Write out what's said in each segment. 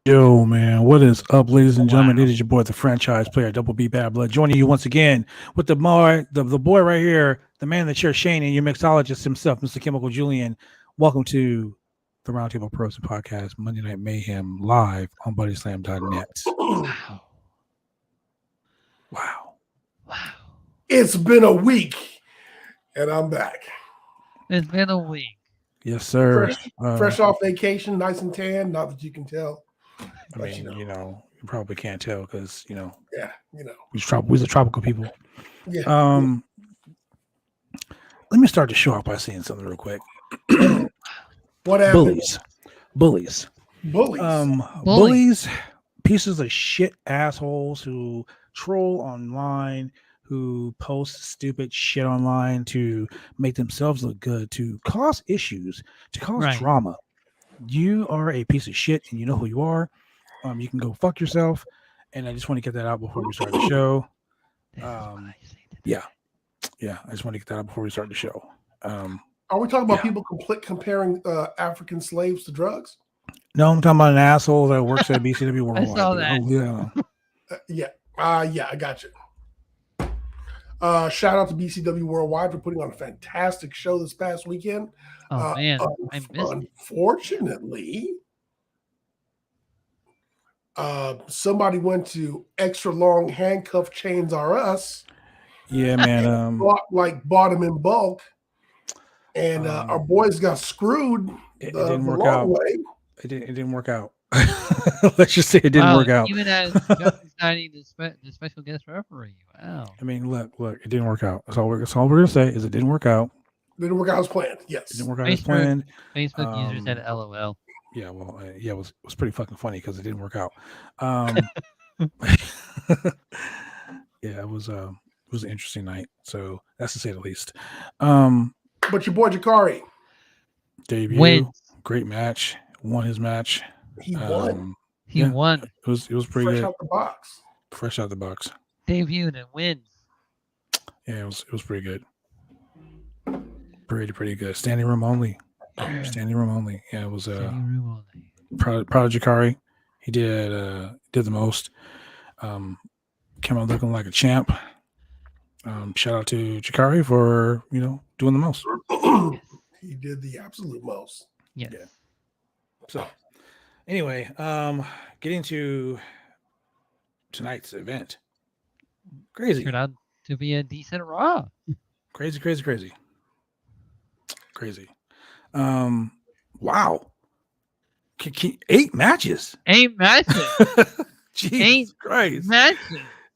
Yo, man, what is up, ladies and gentlemen? Wow. It is your boy, the franchise player, Double B Bad Blood, joining you once again with the boy right here, the man in the chair, Shane, and your mixologist himself, Mr. Chemical Julian. Welcome to the Roundtable Pro Wrestling Podcast, Monday Night Mayhem, live on BuddySlam.net. Wow. Wow. Wow. It's been a week, and I'm back. It's been a week. Yes, sir. Fresh off vacation, nice and tan. Not that you can tell. I mean, you probably can't tell because, Yeah, we're the tropical people. Yeah. Let me start the show off by saying something real quick. What happened? Bullies. Bullies. Pieces of shit assholes who troll online, who post stupid shit online to make themselves look good, to cause issues, to cause drama. You are a piece of shit, and you know who you are. You can go fuck yourself. And I just want to get that out before we start the show. Yeah, I just want to get that out before we start the show. Are we talking about people comparing African slaves to drugs? No, I'm talking about an asshole that works at BCW Worldwide. I saw that. Yeah, I got you. Shout out to BCW Worldwide for putting on a fantastic show this past weekend. Oh, man. I missed it. Unfortunately, somebody went to Extra Long Handcuff Chains R Us. Yeah, man. Bought them in bulk. And our boys got screwed. It didn't work out. It didn't work out. Let's just say it didn't work out. Even as Justin signing the special guest referee. Wow. I mean, look, it didn't work out. That's all we're gonna say is it didn't work out. Didn't work out as planned. Yes. It didn't work out as planned. Facebook users said LOL. Yeah, well, it was pretty fucking funny because it didn't work out. Yeah, it was an interesting night. So that's to say the least. But your boy Jakari debut, great match, won his match. He won. He won. It was pretty fresh good. Out the box. Fresh out the box. Debuted and wins. Yeah, it was pretty good. Pretty good. Standing room only. Yeah, it was proud of Jakari. He did the most. Came out looking like a champ. Shout out to Jakari for doing the most. He did the absolute most. Yes. Yeah. So anyway, getting to tonight's event. Crazy. Turned out to be a decent Raw. Crazy. Wow. 8 matches. 8 matches. Jesus Christ.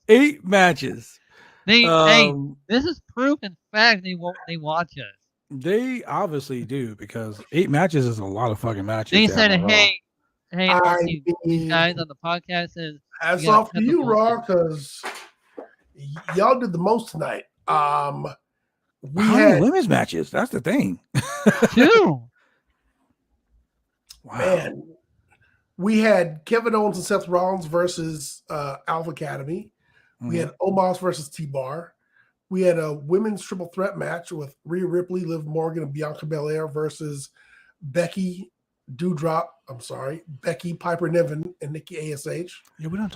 8 matches. 8 matches. This is proof in fact they watch us. They obviously do because 8 matches is a lot of fucking matches. They said, hey, these guys on the podcast says hats off to you, Raw, because y'all did the most tonight. We had women's matches. That's the thing. 2. Wow. Man, we had Kevin Owens and Seth Rollins versus Alpha Academy. We had Omos versus T-Bar. We had a women's triple threat match with Rhea Ripley, Liv Morgan, and Bianca Belair versus Becky Piper Niven, and Nikki ASH. Yeah, we don't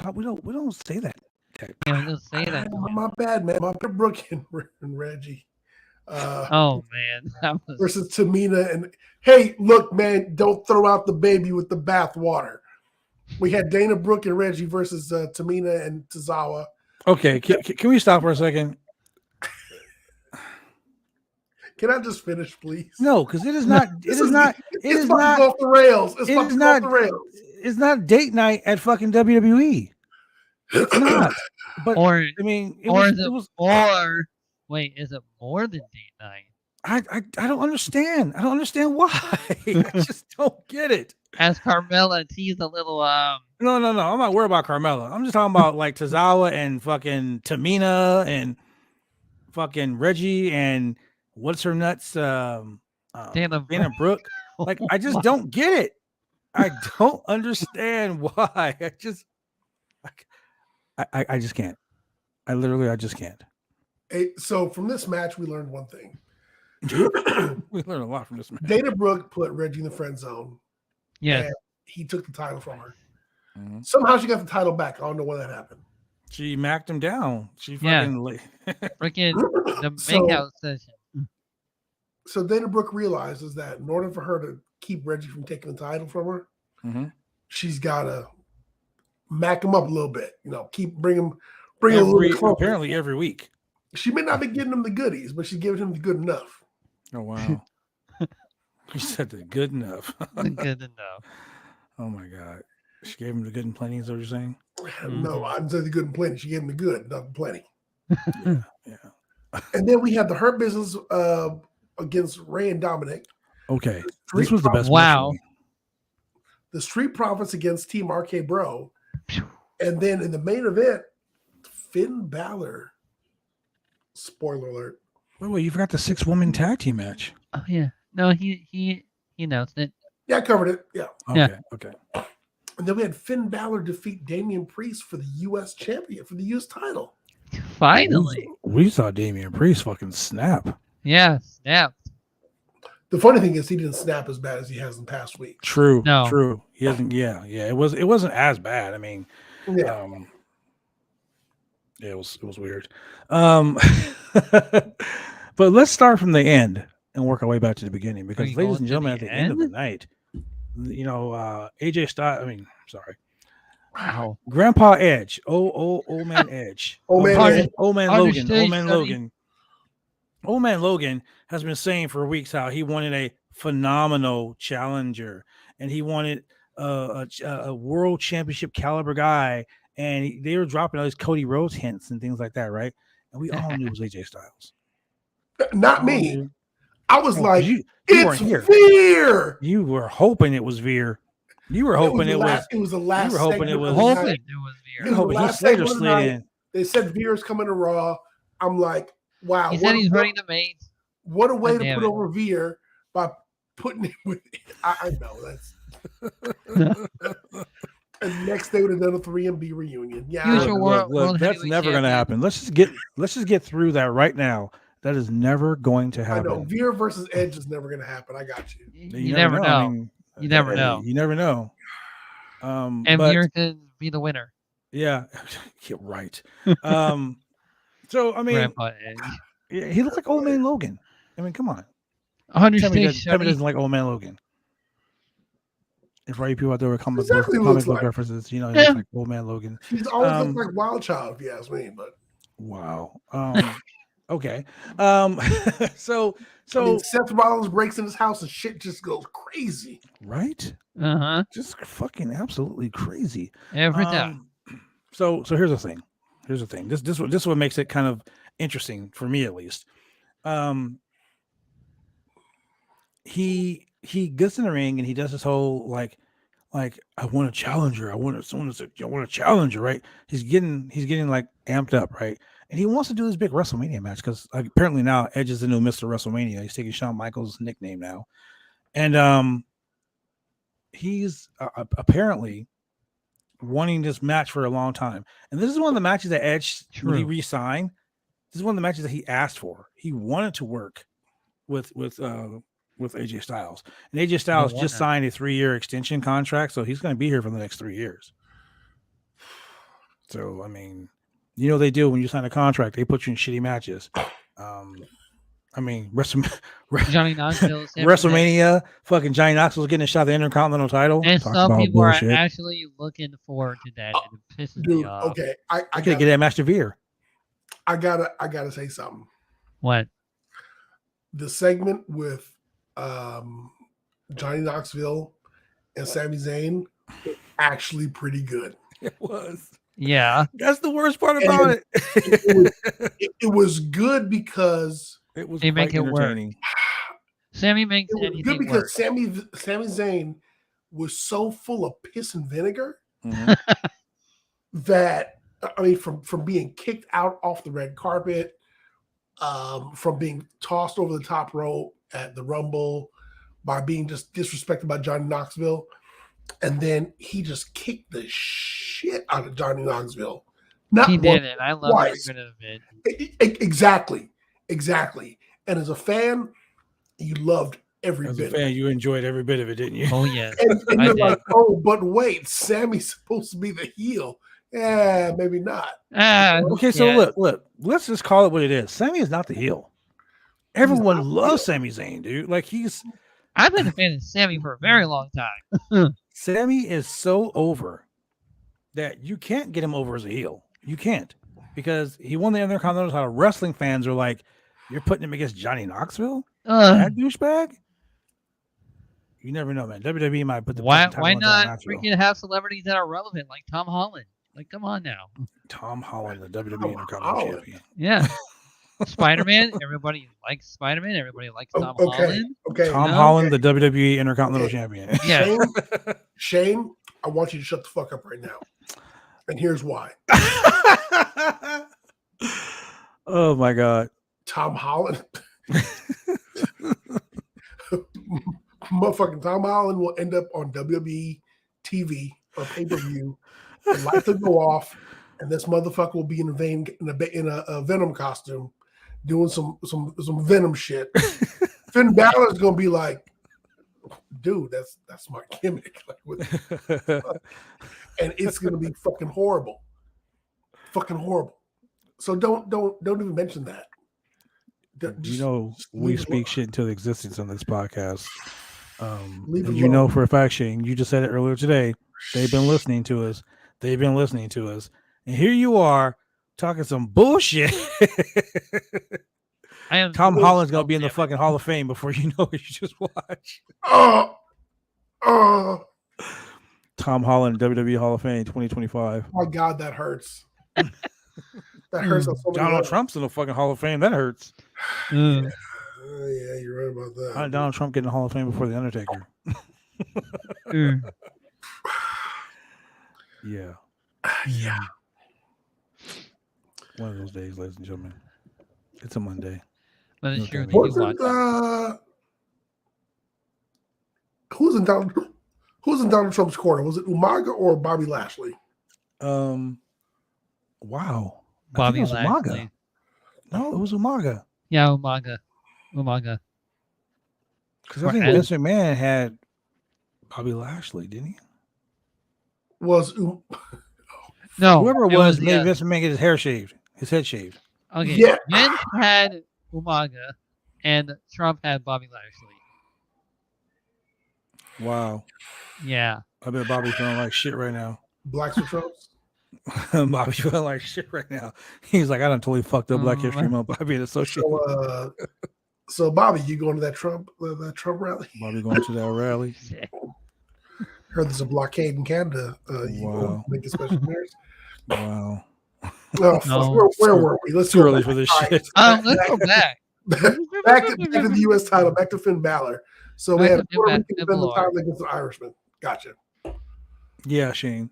say that. Yeah, we don't say that. My bad, man. My Brooke and Reggie. Oh man, versus Tamina and hey, look, man, don't throw out the baby with the bath water. We had Dana Brooke and Reggie versus Tamina and Tozawa. Okay, can we stop for a second? Can I just finish, please? No, because it is not off the rails. It's off the rails. It's not date night at fucking WWE. It's not. But wait, is it more than date night? I don't understand. I don't understand why. I just don't get it. As Carmella teased a little No. I'm not worried about Carmella. I'm just talking about like Tozawa and fucking Tamina and fucking Reggie and what's her nuts? Dana Brooke. Like I just don't get it. I don't understand why. I just can't. I just can't. So from this match, we learned one thing. We learned a lot from this match. Dana Brooke put Reggie in the friend zone. Yeah. He took the title from her. Mm-hmm. Somehow she got the title back. I don't know when that happened. She macked him down. She fucking freaking the So- makeout session. So Dana Brooke realizes that in order for her to keep Reggie from taking the title from her, Mm-hmm. she's got to mack him up a little bit. Keep bring him a little bit closer. Apparently every week. She may not be getting him the goodies, but she's giving him the good enough. Oh wow. You said the good enough. Good enough. Oh my god. She gave him the good and plenty, is what you're saying? No, I didn't say the good and plenty. She gave him the good, not the plenty. Yeah. And then we had the Hurt Business against Ray and Dominic. Okay. This was the best Wow. match. The Street Profits against Team RK Bro. And then in the main event, Finn Balor. Spoiler alert. Wait, you forgot the 6-woman tag team match. Oh yeah. No, he announced it. Yeah, I covered it. Yeah. Okay. And then we had Finn Balor defeat Damian Priest for the U.S. champion, for the U.S. title. Finally. We saw Damian Priest fucking snap. Yeah, snap. The funny thing is he didn't snap as bad as he has in past weeks. True. No. True. He hasn't. Yeah. It wasn't as bad. I mean, Yeah. it was weird. But let's start from the end and work our way back to the beginning, because, you ladies going and to gentlemen, the at the end of the end? night, AJ Styles. Wow. Grandpa Edge. Old man Edge. Old man Edge. Old man Logan. Understage, Old man sonny. Logan. Old man Logan has been saying for weeks how he wanted a phenomenal challenger, and he wanted a world championship caliber guy, and they were dropping all these Cody Rhodes hints and things like that, right? And we all knew it was AJ Styles. Not me. I was like, you it's weren't here. Veer. You were hoping it was Veer. You were hoping it was. It was the last. You were hoping it segment was. of the Hoping night. it was Veer. You were hoping Heath last Slater segment of the slid night. in. They said Veer's coming to Raw. I'm like, wow. He said he's hurting the main. What a way God to damn put it. over Veer by putting him with. I know that's. And next they would have done a 3MB reunion. Yeah, He was I your know. world That's heavyweight never going to champion. happen. Let's just get through that right now. That is never going to I know happen. Veer versus Edge is never going to happen. I got you. You never know. I mean, You never know. You never know. And But Veer could be the winner. yeah, you're right. So I mean, Grandpa Edge. yeah, he looks like Old Man Logan. I mean, come on. Tell me, Understage, tell me sonny. doesn't like Old Man Logan. If all you people out there with comic Exactly book, what it comic looks book like. references, he Yeah. looks like Old Man Logan. He's always looked like Wild Child, if you ask me. But Wow. Okay. So I mean, Seth Rollins breaks in his house and shit just goes crazy. right? Uh-huh. Just fucking absolutely crazy. Every time. So here's the thing. This what makes it kind of interesting for me, at least. He gets in the ring and he does this whole like I want a challenger. I want a challenger, right? He's getting like amped up, right? And he wants to do this big WrestleMania match because apparently now Edge is the new Mr. WrestleMania. He's taking Shawn Michaels' nickname now, and he's apparently wanting this match for a long time. And this is one of the matches that Edge, when he re-signed, this is one of the matches that he asked for. He wanted to work with AJ Styles, and AJ Styles just signed a 3-year extension contract, so he's going to be here for the next 3 years. So I mean, you know they do when you sign a contract, they put you in shitty matches. I mean, Johnny Knoxville. WrestleMania, fucking Johnny Knoxville's getting a shot at the Intercontinental title. And Talk some about people bullshit. are actually looking forward to that. And it pisses me Dude, off. okay. I could get that match to Veer. I gotta say something. What? The segment with Johnny Knoxville and Sami Zayn was actually pretty good. It was. Yeah. That's the worst part about it. It was good because It was They quite make it work. entertaining. Sammy makes it was good anything because work. Sami Zayn was so full of piss and vinegar Mhm. that I mean, from being kicked out off the red carpet, from being tossed over the top rope at the Rumble, by being just disrespected by Johnny Knoxville, and then he just kicked the shit out of Johnny Knoxville. Not He once, did it. I love twice. every bit of it. Exactly. And as a fan, you loved every As bit. a fan, you enjoyed every bit of it, didn't you? Oh yes. And you're like, oh, but wait, Sammy's supposed to be the heel. Yeah, maybe not. Okay, so look, let's just call it what it is. Sammy is not the heel. Everyone loves Sami Zayn, dude. Like I've been a fan of Sammy for a very long time. Sammy is so over that you can't get him over as a heel. You can't, because he won the Intercontinental title. Wrestling fans are like, you're putting him against Johnny Knoxville? That douchebag? You never know, man. WWE might put the why title not freaking have celebrities that are relevant, like Tom Holland? Like, come on now. Tom Holland, the WWE Intercontinental Champion. Yeah. Spider-Man. Everybody likes Spider-Man. Everybody likes Tom Holland. Okay. Tom Holland, the WWE Intercontinental Champion. Yeah. Shane, I want you to shut the fuck up right now. And here's why. Oh my God. Tom Holland. Motherfucking Tom Holland will end up on WWE TV or pay-per-view. The lights will go off, and this motherfucker will be in a Venom costume, doing some Venom shit. Finn Balor's gonna be like, dude, that's my gimmick. And it's gonna be fucking horrible. Fucking horrible. So don't even mention that. We speak shit into the existence on this podcast. You know for a fact, Shane, you just said it earlier today. They've been listening to us. And here you are talking some bullshit. Tom Holland's gonna be in the fucking Hall of Fame before you know it. You just watch. Tom Holland, WWE Hall of Fame 2025. Oh my God, that hurts. That hurts. Donald Trump's in the fucking Hall of Fame. That hurts. Yeah, you're right about that. How did Donald Trump get in the Hall of Fame before the Undertaker? Yeah. Yeah. One of those days, ladies and gentlemen. It's a Monday. But it's true. Who's in Donald Trump's corner? Was it Umaga or Bobby Lashley? Wow. Bobby Lashley. Umaga. No, it was Umaga. Yeah, Umaga. Because I think Vince McMahon had Bobby Lashley, didn't he? No, whoever it was made Vince McMahon get his head shaved. Okay, yeah. Vince had Umaga, and Trump had Bobby Lashley. Wow. Yeah. I bet Bobby's feeling like shit right now. Blacks or Trumps? Bobby's feeling like shit right now. He's like, I done totally fucked up Black History Month by being associated. So Bobby, you going to that Trump rally? Bobby going to that rally? Heard there's a blockade in Canada. Wow. Make a special appearance. Wow. No. Where were we? Let's too early for this shit. Let's go back. back to the U.S. title. Back to Finn Balor. So we had Puerto Rican defend the title against the Irishman. Gotcha. Yeah, Shane.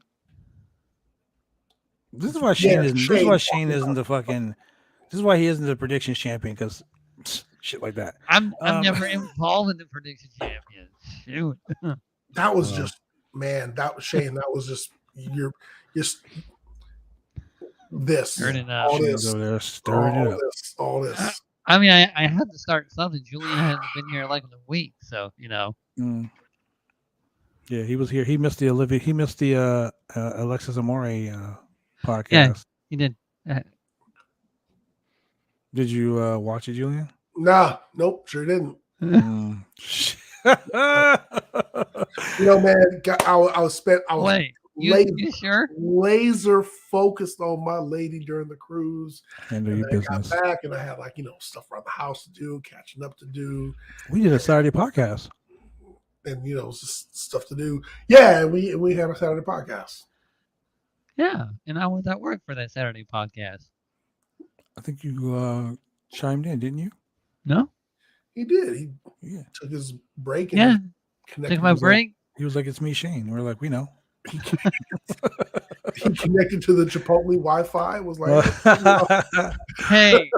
This is why Shane isn't. This is why Shane isn't the fucking. This is why he isn't the predictions champion, because shit like that. I'm never involved in the prediction champion. Shoot. That was just, man. That was Shane. That was just this. All this. All this. I mean, I had to start something. Julian hasn't been here like in a week, so you know. Yeah, he was here. He missed the Alexis Amore podcast. Yeah, he did. Did you watch it, Julian? Nah, nope, sure didn't. Man, I was you sure? Laser focused on my lady during the cruise. Handle your business. I got back and I had stuff around the house to do, catching up to do. We did a Saturday podcast. And just stuff to do. Yeah, we had a Saturday podcast. Yeah, and I was at work for that Saturday podcast. I think you chimed in, didn't you? No, he did. He took his break. And took my break. He was like, "It's me, Shane." We're like, "We know." He connected to the Chipotle Wi-Fi. Was like, "Hey."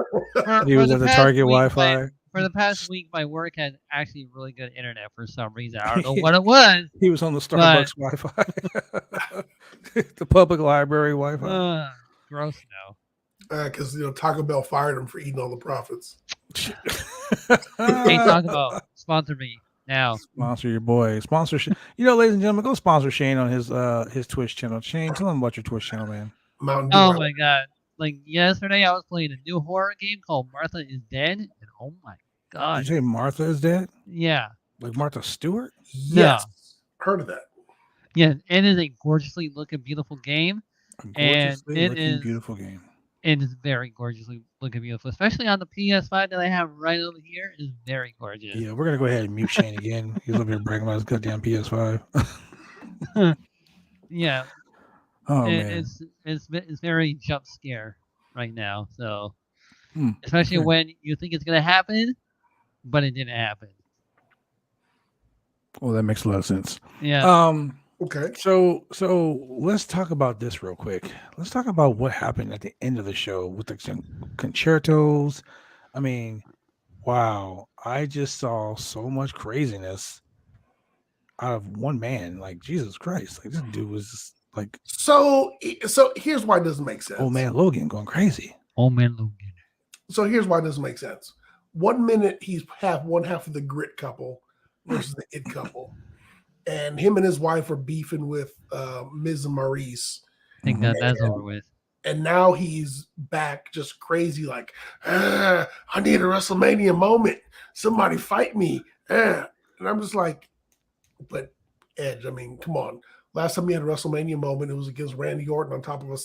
He was at the Target Wi-Fi. For the past week, my work had actually really good internet for some reason. I don't know what it was. He was on the Starbucks Wi-Fi, the public library Wi-Fi. Gross now. Because Taco Bell fired him for eating all the profits. Hey, Taco Bell, sponsor me now. Sponsor your boy. Sponsor. Ladies and gentlemen, go sponsor Shane on his Twitch channel. Shane, tell him about your Twitch channel, man. Mountain Dew. Oh my god! Like yesterday, I was playing a new horror game called Martha is Dead, and oh my god! Did you say Martha is dead? Yeah. Like Martha Stewart? Yes. Heard of that. Yeah, it is a gorgeously looking, beautiful game. A gorgeously it looking, is- beautiful game. It is very gorgeously looking, beautiful, especially on the PS5 that I have right over here. Is very gorgeous. Yeah, we're gonna go ahead and mute Shane again. He's over here bragging about his goddamn PS5. Yeah. Oh it- man. it's very jump scare right now. So Hmm, especially okay. when you think it's gonna happen, but it didn't happen. Well, that makes a lot of sense. Yeah. Okay. So let's talk about this real quick. Let's talk about what happened at the end of the show with the concertos. I mean, wow, I just saw so much craziness out of one man. Like, Jesus Christ, like this dude was just like So here's why it doesn't make sense. old man Logan going crazy. Oh man, Logan. So here's why it doesn't make sense. 1 minute he's one half of the grit couple versus the it couple, and him and his wife are beefing with Ms. and Maurice, I think that's over with. and now he's back just crazy, like, I need a WrestleMania moment. Somebody fight me. And I'm just like, but Edge, I mean, come on. Last time he had a WrestleMania moment, it was against Randy Orton on top of a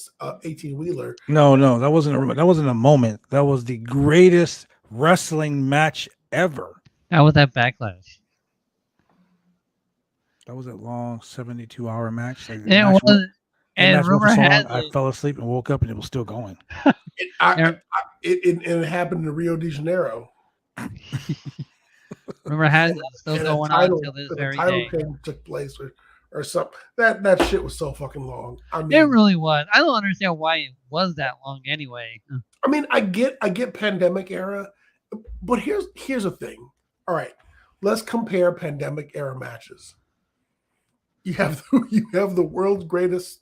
18-wheeler. No, that wasn't a moment. That was the greatest wrestling match ever. How was that backlash? That was a long 72-hour match. Like, the It match was, the and match went rumor for so long, has I it. fell asleep and woke up and it was still going. It happened in Rio de Janeiro. Rumor has it it's still And going on until this very day. took place or something. That shit was so fucking long. I mean, It really was. I don't understand why it was that long anyway. I get pandemic era, but here's the thing. All right, let's compare pandemic era matches. You have the world's greatest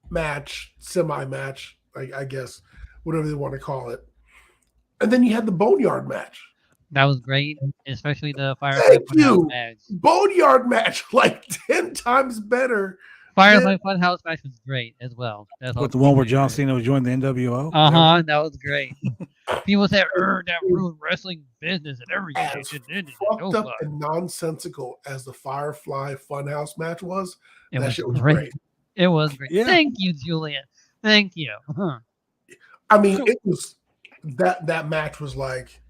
match, semi-match, I guess, whatever they want to call it. And then you had the Boneyard match. That was great, especially the Firefly Thank Funhouse you. match. Boneyard match, like 10 times better. Firefly Funhouse match was great as well. That's But the one where John Cena was joining the NWO? That was great. People said, that ruined wrestling business and everything. As fucked up and nonsensical as the Firefly Funhouse match was, It that was shit was great. great. It was great. Yeah. Thank you, Julian. Thank you. I mean, it was that match was like,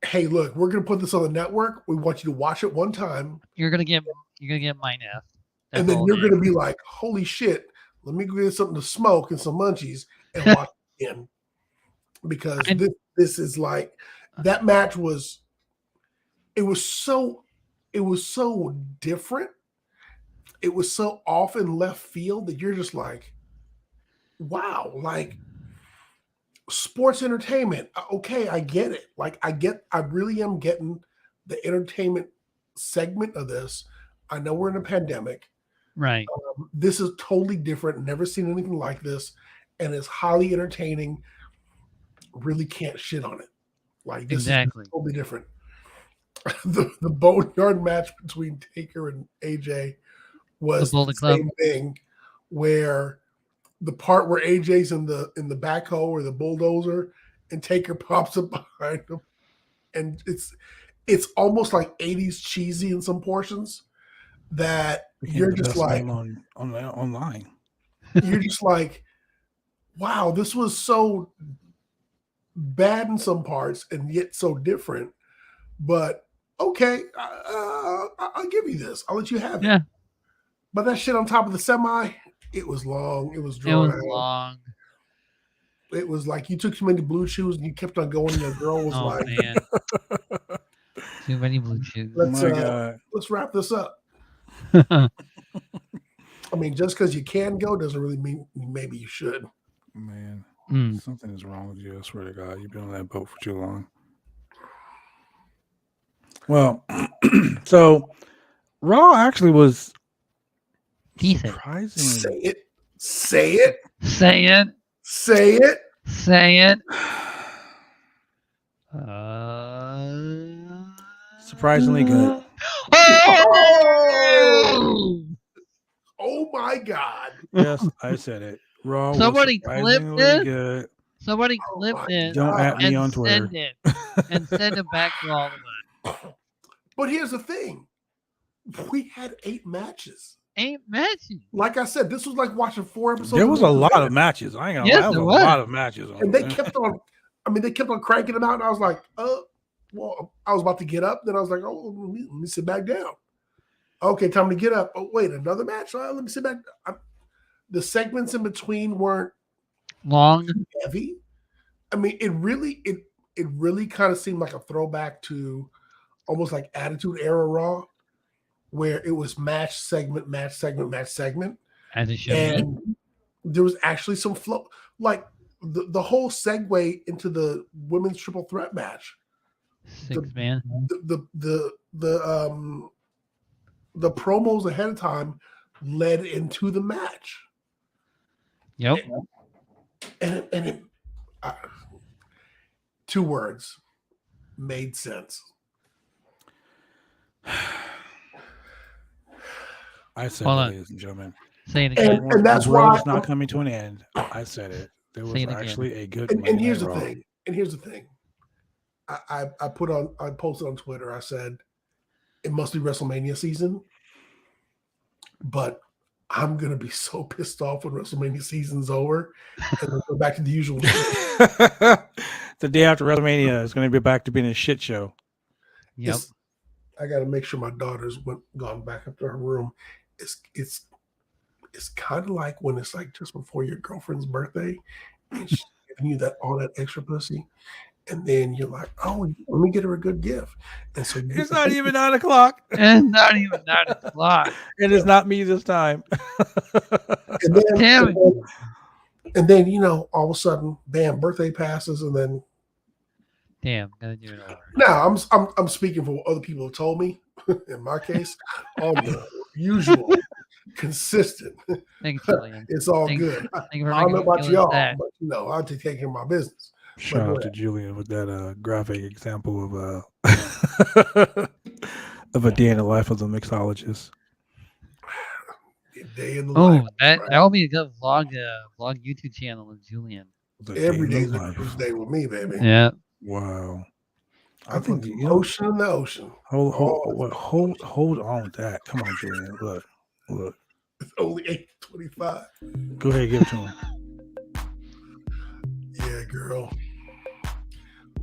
hey, look, we're gonna put this on the network. We want you to watch it one time, You're gonna get mine F. and then you're gonna be like, holy shit, let me go get something to smoke and some munchies and watch it again. Because this is like, that match was so different. It was so off in left field that you're just like, wow, like sports entertainment. Okay, I get it. Like I really am getting the entertainment segment of this. I know we're in a pandemic. right. This is totally different. Never seen anything like this. And it's highly entertaining. Really can't shit on it. Like this Exactly. is totally different. The Boneyard match between Taker and AJ was the same thing, where the part where AJ's in the backhoe or the bulldozer and Taker pops up behind him, and it's almost like 80s cheesy in some portions that you're just like online. You're just like, wow, this was so bad in some parts and yet so different. But okay, I'll give you this. I'll let you have it. Yeah. But that shit on top of the semi, it was long. It was drawn out. Long. It was like you took too many blue chews and you kept on going. And the girl was like, man. Too many blue chews. Let's wrap this up. I mean, just because you can go doesn't really mean maybe you should. Man, something is wrong with you. I swear to God, you've been on that boat for too long. Well, so Raw actually was decent. Surprisingly. Say it. surprisingly good. Oh my God! Yes, I said it. Raw Somebody was clip surprisingly this. good. Somebody Oh clip my this Don't God. at me and on Twitter. send it and send it back to all of us. But here's the thing: we had 8 matches. 8 matches. Like I said, this was like watching 4 episodes. There of was a lot of matches. I ain't gonna lie. Yes, There was there a was. lot of matches. and they kept on. I mean, they kept on cranking them out, and I was like, well, I was about to get up. Then I was like, oh, let me sit back down. Okay, time to get up. Oh, wait, another match? Let me sit back. The segments in between weren't Long. heavy. I mean, it really kind of seemed like a throwback to almost like Attitude Era Raw, where it was match segment, match segment, match segment. As it should And be. there was actually some flow, like the whole segue into the women's triple threat match. 6-man. The promos ahead of time led into the match. Yep. And it 2 words, made sense. I said Hold it, on. ladies and gentlemen. Say it again. And that's the world why is not coming to an end. I said it. There was Say it again. actually a good. and Monday here's Night the Raw. thing. And here's the thing. I posted on Twitter. I said it must be WrestleMania season, but I'm gonna be so pissed off when WrestleMania season's over and we'll go back to the usual. The day after WrestleMania is going to be back to being a shit show. Yep. I got to make sure my daughter's gone back up to her room. It's kind of like when it's like just before your girlfriend's birthday, and she's giving you all that extra pussy, and then you're like, oh, let me get her a good gift. And so It's not even 9 o'clock. And not even 9 o'clock. It is not me this time. And then, Damn it. and then all of a sudden, bam, birthday passes, and then Damn, gotta do it over. now I'm speaking for what other people have told me. In my case, on the usual, consistent. Thanks, Julian. It's all Thank- good. Thank you for I don't know making me about feel y'all, sad. but I'll take care of my business. Shout go out to ahead. Julian with that graphic example of of a day in the life of the mixologist. Day in the Oh, life. that right? that will be a good vlog YouTube channel of Julian. The day Every in day the is a life. cruise day with me, baby. Yeah. Wow. I put the ocean in the ocean. Hold Oh, on with that. Come on, Julian. Look. It's only 8:25. Go ahead, give it to him. Yeah, girl.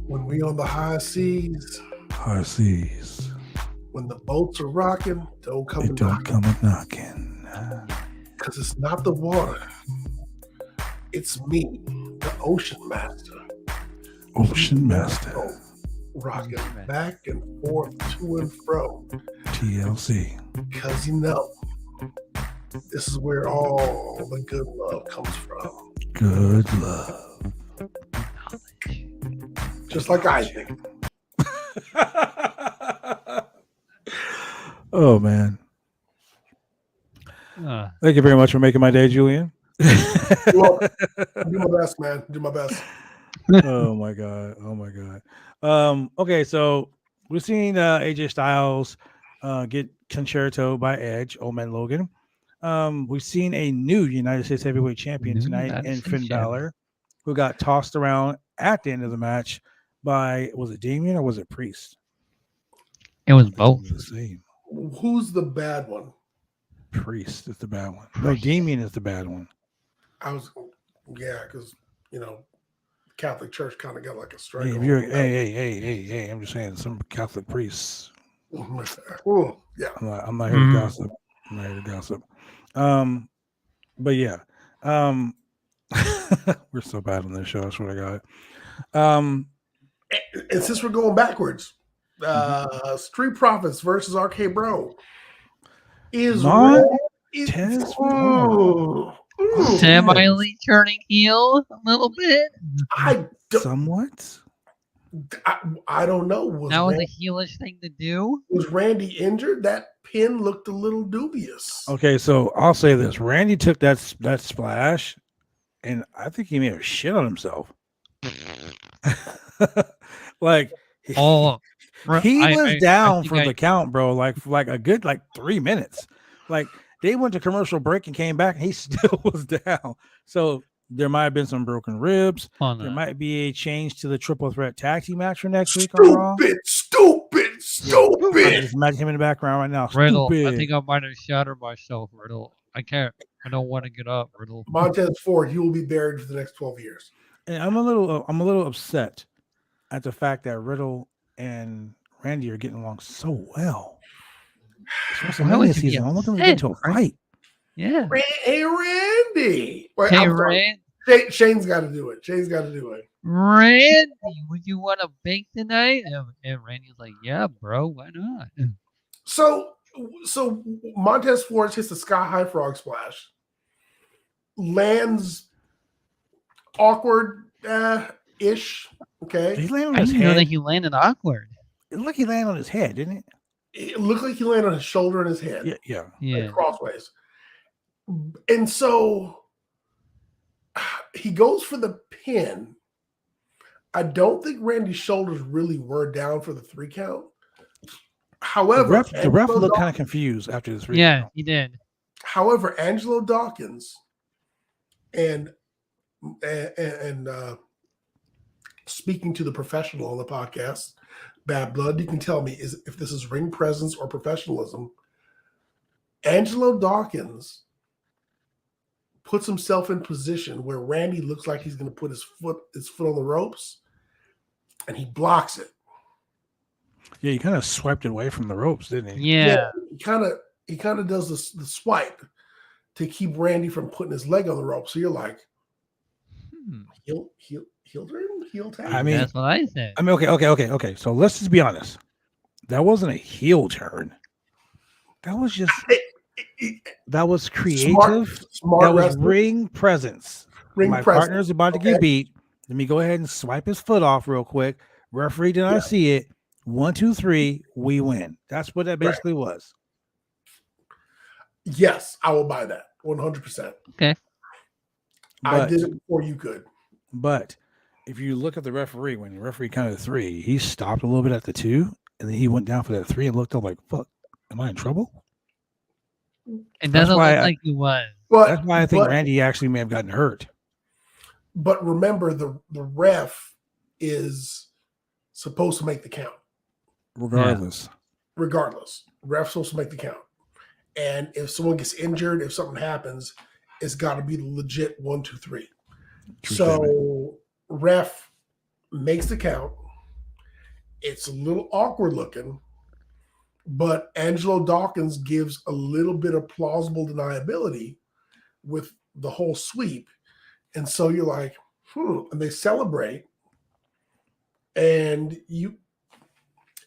When we on the high seas, High seas. when the boats are rocking, don't come They and don't knock, come a knocking. because it's not the water. It's me, the ocean master. Ocean Master. Rocking back and forth, to and fro. TLC. Because this is where all the good love comes from. Good love. Just like Isaac. Oh man. Uh, Thank you very much for making my day, Julian. Well, do my best, man. Do my best. Oh my god. Okay, so we've seen AJ Styles get concerto by Edge, Old Man Logan. We've seen a new United States Heavyweight Champion New tonight United in States Finn Balor, who got tossed around at the end of the match by, was it Damien or was it Priest? it was I think both. it was the same. Who's the bad one? Priest is the bad one. No, Damien is the bad one. Because Catholic Church kind of got like a strike. Hey, if you're, hey, I'm just saying, some Catholic priests. Oh, yeah. I'm not here to gossip. I'm not here to gossip. But yeah, we're so bad on this show. I swear to God. And since we're going backwards, Street Profits versus RK Bro is Montez Ford. Sam Riley turning heel a little bit. Somewhat. I don't know. That was a heelish thing to do. Was Randy injured? That pin looked a little dubious. Okay, so I'll say this: Randy took that splash, and I think he may have shit on himself. Like, Oh, He was I down think for the count, bro. Like for like a good 3 minutes. Like they went to commercial break and came back, and he still was down. So there might have been some broken ribs. Hold There on. might be a change to the triple threat tag team match for next week on Raw. I can just imagine him in the background right now. Riddle, Stupid. I think I might have shattered myself, Riddle. I can't. I don't want to get up, Riddle. Montez Ford, he will be buried for the next 12 years. And I'm a little upset at the fact that Riddle and Randy are getting along so well. It's Why would WrestleMania you be season. I want them to get into a upset, fight. Yeah. Hey, Randy. Wait, Hey, I'm sorry. Rand, Shane's got to do it. Shane's got to do it. Randy, would you want to bake tonight? And Randy's like, yeah, bro, why not? So Montez Ford hits the sky high frog splash, lands awkward ish. Okay, Did he land on I his didn't know that head? he landed awkward. It looked like he landed on his head, didn't it? It looked like he landed on his shoulder and his head, Yeah. Yeah. like crossways. And so he goes for the pin. I don't think Randy's shoulders really were down for the 3 count. However, The ref looked kind of confused after this. Yeah, he did. However, Angelo Dawkins and speaking to the professional on the podcast, Bad Blood, you can tell me if this is ring presence or professionalism. Angelo Dawkins puts himself in position where Randy looks like he's going to put his foot on the ropes, and he blocks it. Yeah, he kind of swiped it away from the ropes, didn't he? Yeah. He kind of does the swipe to keep Randy from putting his leg on the rope. So you're like, heel turn, heel tag. I mean, that's what I said. I mean, okay. So let's just be honest. That wasn't a heel turn. That was just that was creative. Smart that was wrestling. ring presence. My partner's about to get beat. Let me go ahead and swipe his foot off real quick. Referee did not see it. 1, 2, 3, we win. That's what that basically was. Yes, I will buy that 100%. Okay. I did it before you could. But if you look at the referee, when the referee counted 3, he stopped a little bit at the 2, and then he went down for that 3 and looked up like, "Fuck, am I in trouble?" It doesn't look like he was. That's why I think Randy actually may have gotten hurt. But remember, the ref is supposed to make the count. Regardless, ref's supposed to make the count. And if someone gets injured, if something happens, it's got to be the legit 1, 2, 3. So ref makes the count. It's a little awkward looking, but Angelo Dawkins gives a little bit of plausible deniability with the whole sweep. And so you're like, and they celebrate. And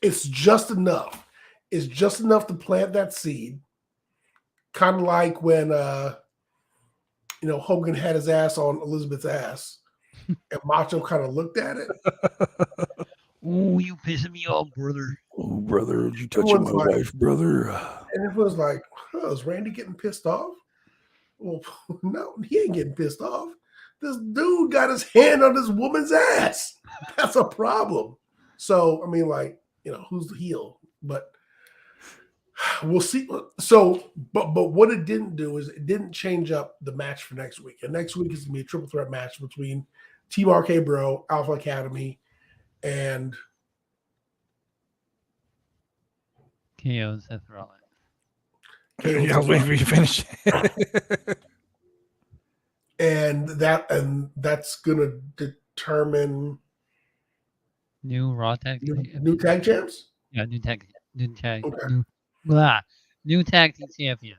it's just enough. It's just enough to plant that seed. Kind of like when Hogan had his ass on Elizabeth's ass and Macho kind of looked at it. Oh, you pissing me off, brother. Oh, brother, you touching my wife, brother. And it was like, is Randy getting pissed off? Well, no, he ain't getting pissed off. This dude got his hand on this woman's ass. That's a problem. So, I mean, who's the heel? But we'll see. So, but what it didn't do is it didn't change up the match for next week. And next week is going to be a triple threat match between Team RK Bro, Alpha Academy, and KO Seth Rollins. I was waiting for you to finish. and that's going to determine new Raw tag new tag champs. Yeah, new tag, okay. New tag team champion.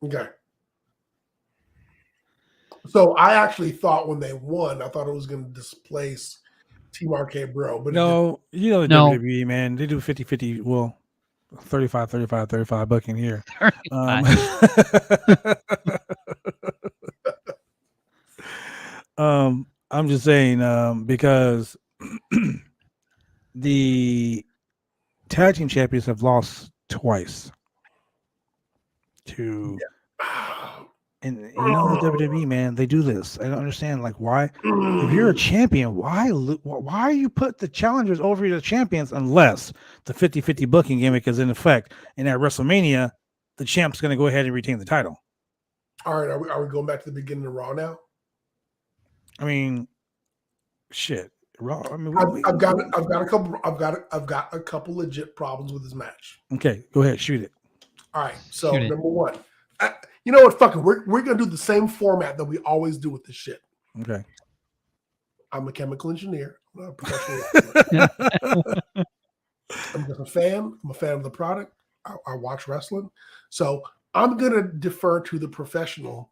Okay. So I actually thought when they won, I thought it was going to displace Team RK Bro. But no, the WWE, man, they do 50-50. Well, 35 booking here. I'm just saying because the tag team champions have lost twice to And you know the WWE, man, they do this. I don't understand, like, why, if you're a champion, why you put the challengers over the champions unless the 50-50 booking gimmick is in effect, and at WrestleMania, the champ's going to go ahead and retain the title. All right, are we going back to the beginning of Raw now? I mean, shit, Raw. I mean, I've got a couple legit problems with this match. Okay, go ahead, shoot it. All right, so number one, you know what? Fuck it. We're gonna do the same format that we always do with this shit. Okay. I'm a chemical engineer. I'm not a professional. I'm just a fan. I'm a fan of the product. I watch wrestling, so I'm gonna defer to the professional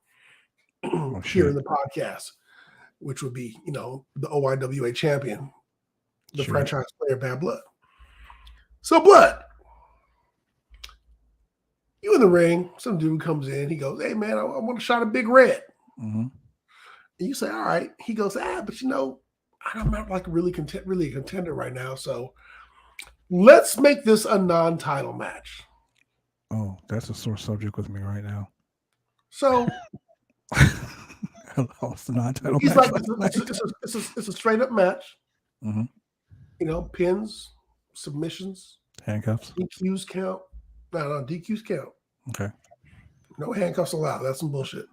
here in the podcast, which would be, you know, the OIWA champion, the franchise player, Bad Blood. So, Blood, you in the ring, some dude comes in, he goes, hey, man, I want a shot of Big Red. Mm-hmm. And you say, all right. He goes, but you know, I'm not like really a contender right now, so let's make this a non-title match. Oh, that's a sore subject with me right now. So I lost the non-title he's match. Like, it's a straight up match. Mm-hmm. You know, pins, submissions, handcuffs, DQs count. No, DQs count. Okay. No handcuffs allowed. That's some bullshit.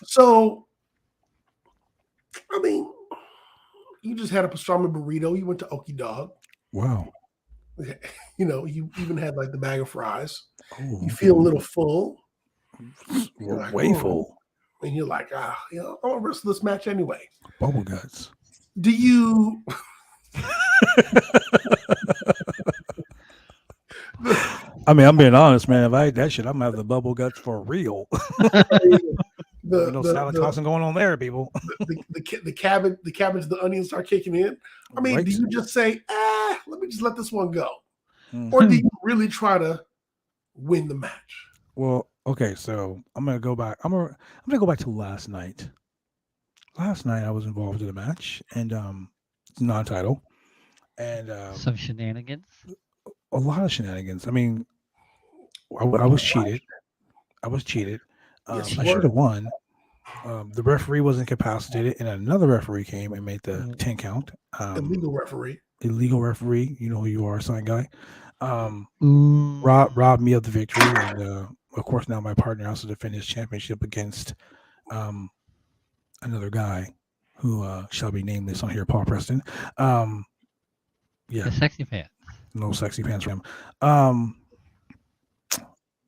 So, I mean, you just had a pastrami burrito. You went to Okie Dog. Wow. You know, you even had like the bag of fries. Oh, you feel a little full. Like, way full. And you're like, you know, I want to wrestle this match anyway. Bubble guts. Do you... I mean, I'm being honest, man. If I ate that shit, I'm gonna have the bubble guts for real. No salad tossing going on there, people. The cabbage, the onions start kicking in. I mean, do you just say, let me just let this one go, or do you really try to win the match? Well, okay, so I'm gonna go back. I'm gonna go back to last night. Last night, I was involved in a match, and non-title, and some shenanigans. A lot of shenanigans. I mean, I was cheated. Yes, I should have won. The referee was incapacitated, and another referee came and made the 10 count. Illegal referee. You know who you are, sign guy. Robbed me of the victory, and of course now my partner has to defend his championship against another guy who shall be nameless on here, Paul Preston. Yeah, the sexy pants. No sexy pants for him.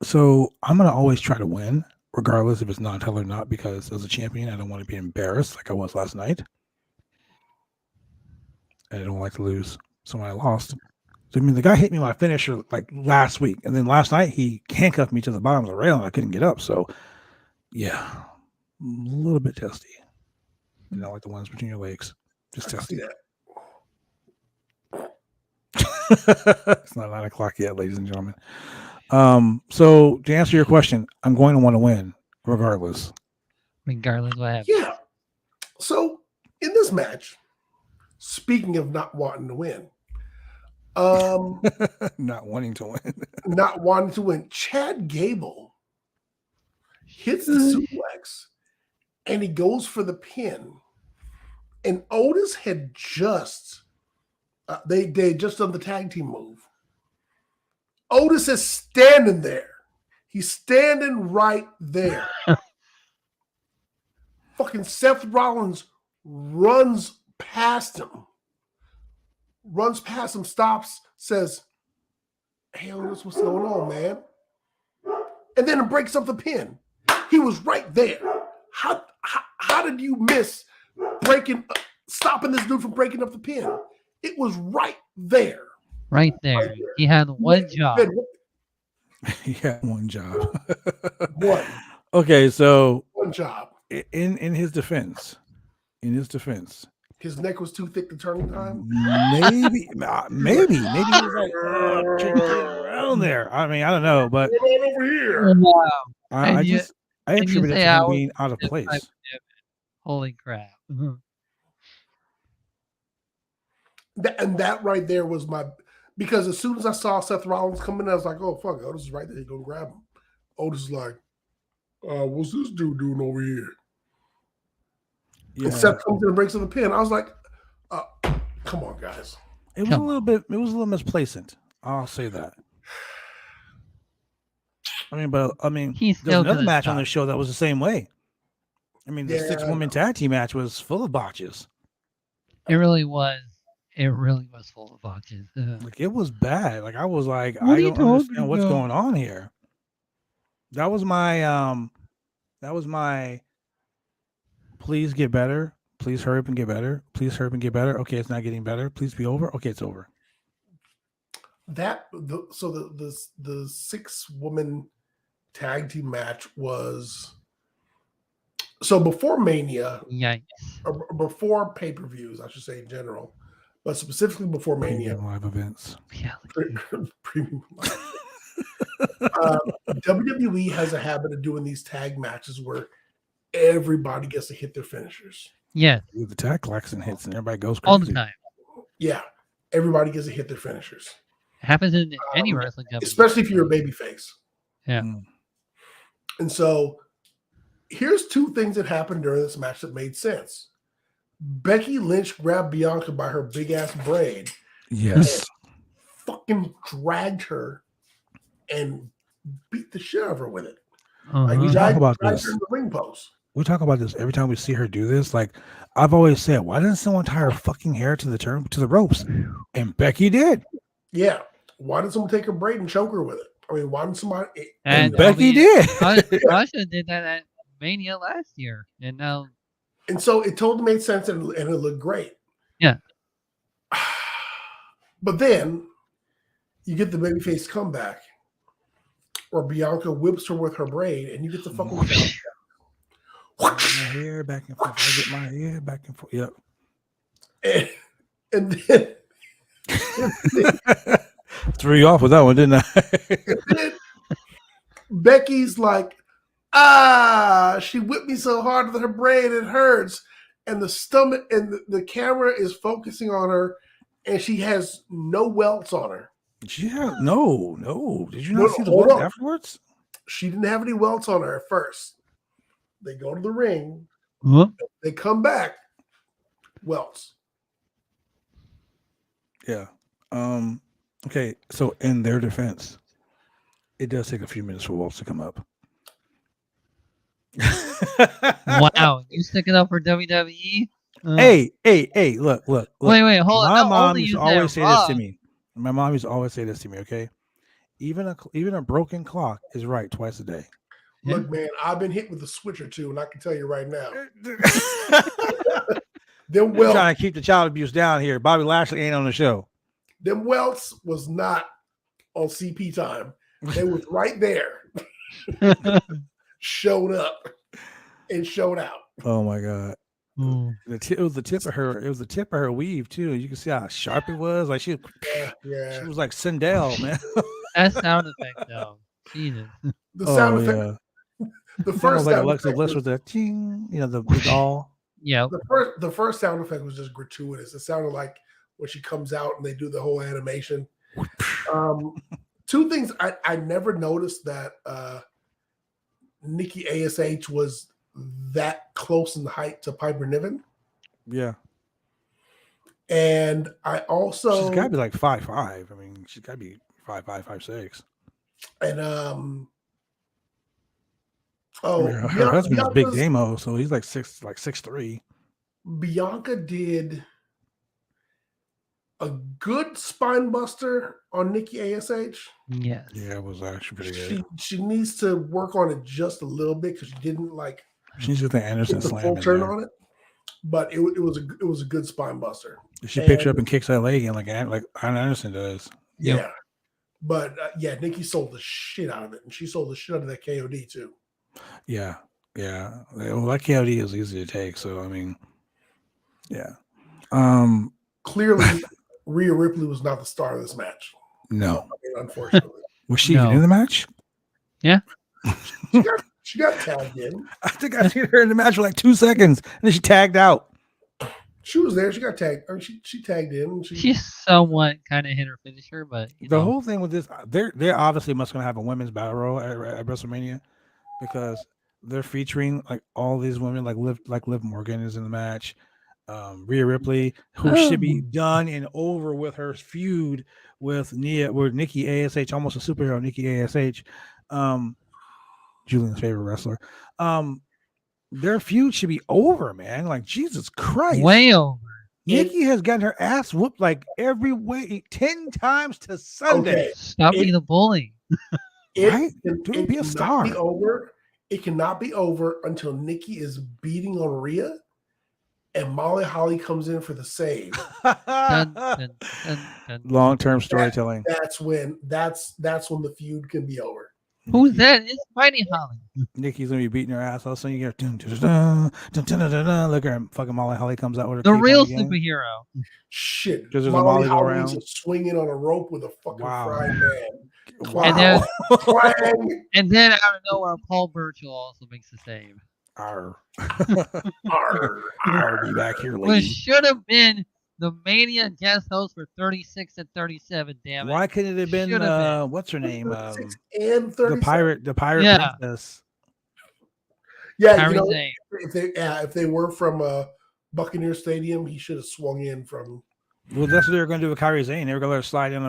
So I'm gonna always try to win, regardless if it's non-title or not, because as a champion, I don't want to be embarrassed like I was last night. And I don't like to lose. So when I lost, so I mean, the guy hit me with my finisher like last week, and then last night he handcuffed me to the bottom of the rail, and I couldn't get up. So yeah, a little bit testy. You know, like the ones between your legs, just testy. It's not 9 o'clock yet, ladies and gentlemen. So to answer your question, I'm going to want to win regardless what happens. Yeah. So in this match, speaking of not wanting to win, not wanting to win, Chad Gable hits the suplex and he goes for the pin, and Otis had just they just done the tag team move. Otis is standing there. He's standing right there. Fucking Seth Rollins runs past him, stops, says, hey, Otis, what's going on, man? And then it breaks up the pin. He was right there. How did you miss stopping this dude from breaking up the pin? It was right there. Right there. He had one job. He had one job. One. Okay, so one job. In his defense, his neck was too thick to turn in time. Maybe he was like around there. I mean, I don't know, but over here. Wow. I attribute it to him being out of place. Holy crap. Mm-hmm. That right there was because as soon as I saw Seth Rollins coming in, I was like, oh, fuck, Otis is right there. He's going to grab him. Otis is like, What's this dude doing over here? Yeah. And Seth comes in and breaks in the pin. I was like, come on, guys. It was a little misplacent. I'll say that. He's there's still another gonna match on stop. the show that was the same way. I mean, the Yeah, 6-woman tag team match was full of botches. It really was. It really was full of botches. Like, it was bad. Like, I was like, What are I you don't understand talking what's about? going on here. That was my please get better. Please hurry up and get better. Please hurry up and get better. Okay, it's not getting better. Please be over. Okay, it's over. The 6-woman tag team match was so before Mania, Yikes. or before pay-per-views, I should say in general, but specifically before Mania, Premium live events. Yeah. premium. WWE has a habit of doing these tag matches where everybody gets to hit their finishers. Yeah. The tag klaxon hits and everybody goes crazy. All the time. Yeah, everybody gets to hit their finishers. It happens in any wrestling company. Especially if you're a babyface. Yeah. And so here's two things that happened during this match that made sense. Becky Lynch grabbed Bianca by her big ass braid. Yes. Fucking dragged her and beat the shit out of her with it. Uh-huh. We talk about dragged this. her in the ring post. We talk about this every time we see her do this. Like, I've always said, why doesn't someone tie her fucking hair to the ropes? And Becky did. Yeah. Why did someone take her braid and choke her with it? I mean, why didn't somebody? And Becky did. Russia did that at Mania last year, and now. And so it totally made sense, and it looked great. Yeah. But then you get the babyface comeback, where Bianca whips her with her braid, and you get the fucking my hair back and forth. I get my hair back and forth. Yep. And then threw you off with that one, didn't I? Becky's like, she whipped me so hard with her braid, it hurts. And the stomach and the camera is focusing on her, and she has no welts on her. Yeah, no. Did you not see the welts afterwards? She didn't have any welts on her at first. They go to the ring. Huh? They come back. Welts. Yeah. Okay, so in their defense, it does take a few minutes for welts to come up. Wow, you sticking up for WWE? Hey, look. Wait, hold on. My Not mom only used to is always that say this Raw, to me. My mom used to always say this to me, okay? Even a broken clock is right twice a day. Look, man, I've been hit with a switch or two, and I can tell you right now. Them We're welts, trying to keep the child abuse down here. Bobby Lashley ain't on the show. them welts was not on CP time. They was right there. Showed up and showed out. Oh my god. Ooh. It was the tip of her. It was the tip of her weave too. You can see how sharp it was. Like she Yeah. was like Sindel, man. That sound effect, though. Jesus. The sound effect. Yeah. The Almost first like sound Alexa effect Bliss was, with the ting, the doll. Yeah. the first sound effect was just gratuitous. It sounded like when she comes out and they do the whole animation. Two things I never noticed that Nikki ASH was that close in height to Piper Niven. Yeah. And I also She's gotta be like 5'5". I mean, she's gotta be 5'5", 5'6". and her husband is Big Damo, so he's like 6'3". Bianca did a good spine buster on Nikki ASH. Yes. Yeah, it was actually pretty good. She needs to work on it just a little bit because she didn't like She needs to get the Anderson get the slam full in turn there. on it. But it was a good spine buster. She picks her up and kicks that leg in like Arn Anderson does. Yeah. But Nikki sold the shit out of it, and she sold the shit out of that KOD too. Yeah. Well, that KOD is easy to take, so I mean, yeah. Clearly, Rhea Ripley was not the star of this match. No. I mean, unfortunately. Was she even in the match? Yeah. She got tagged in. I think I seen her in the match for like 2 seconds, and then she tagged out. She was there. She got tagged. I mean, she tagged in. And She's somewhat kind of hit her finisher, but the whole thing with this, they're obviously must going to have a women's battle royal at WrestleMania because they're featuring like all these women, like Liv Morgan is in the match. Rhea Ripley, who should be done and over with her feud with Nikki ASH, almost a superhero, Nikki ASH, Julian's favorite wrestler. Their feud should be over, man. Like, Jesus Christ. Way over. Nikki has gotten her ass whooped like every way 10 times to Sunday. Okay. Stop being a bully. Right? It Dude, be a cannot star. be over. It cannot be over until Nikki is beating on Rhea and Molly Holly comes in for the save. Dun, dun, dun, dun. Long-term storytelling. That's when the feud can be over. Who's that? It's Mighty Holly. Nikki's gonna be beating her ass. All of a sudden you get look at her, fucking Molly Holly comes out with her The cape real on again. superhero. Shit. Because there's a Molly Molly go Holly around. is swinging on a rope with a fucking Wow. frying pan. Wow. And then- Clang. And then out of nowhere, Paul Burchill also makes the save. Arr. Arr, I'll be back here, Which lady. should have been the Mania guest host for 36 and 37, damn it. Why couldn't it have been Should have been. what's her name? 6 and 30. The pirate Yeah. princess. Yeah, Kyrie you know, Zane. if they were from Buccaneer Stadium, he should have swung in from. Well, that's what they were gonna do with Kyrie Zane. They were gonna let her slide in on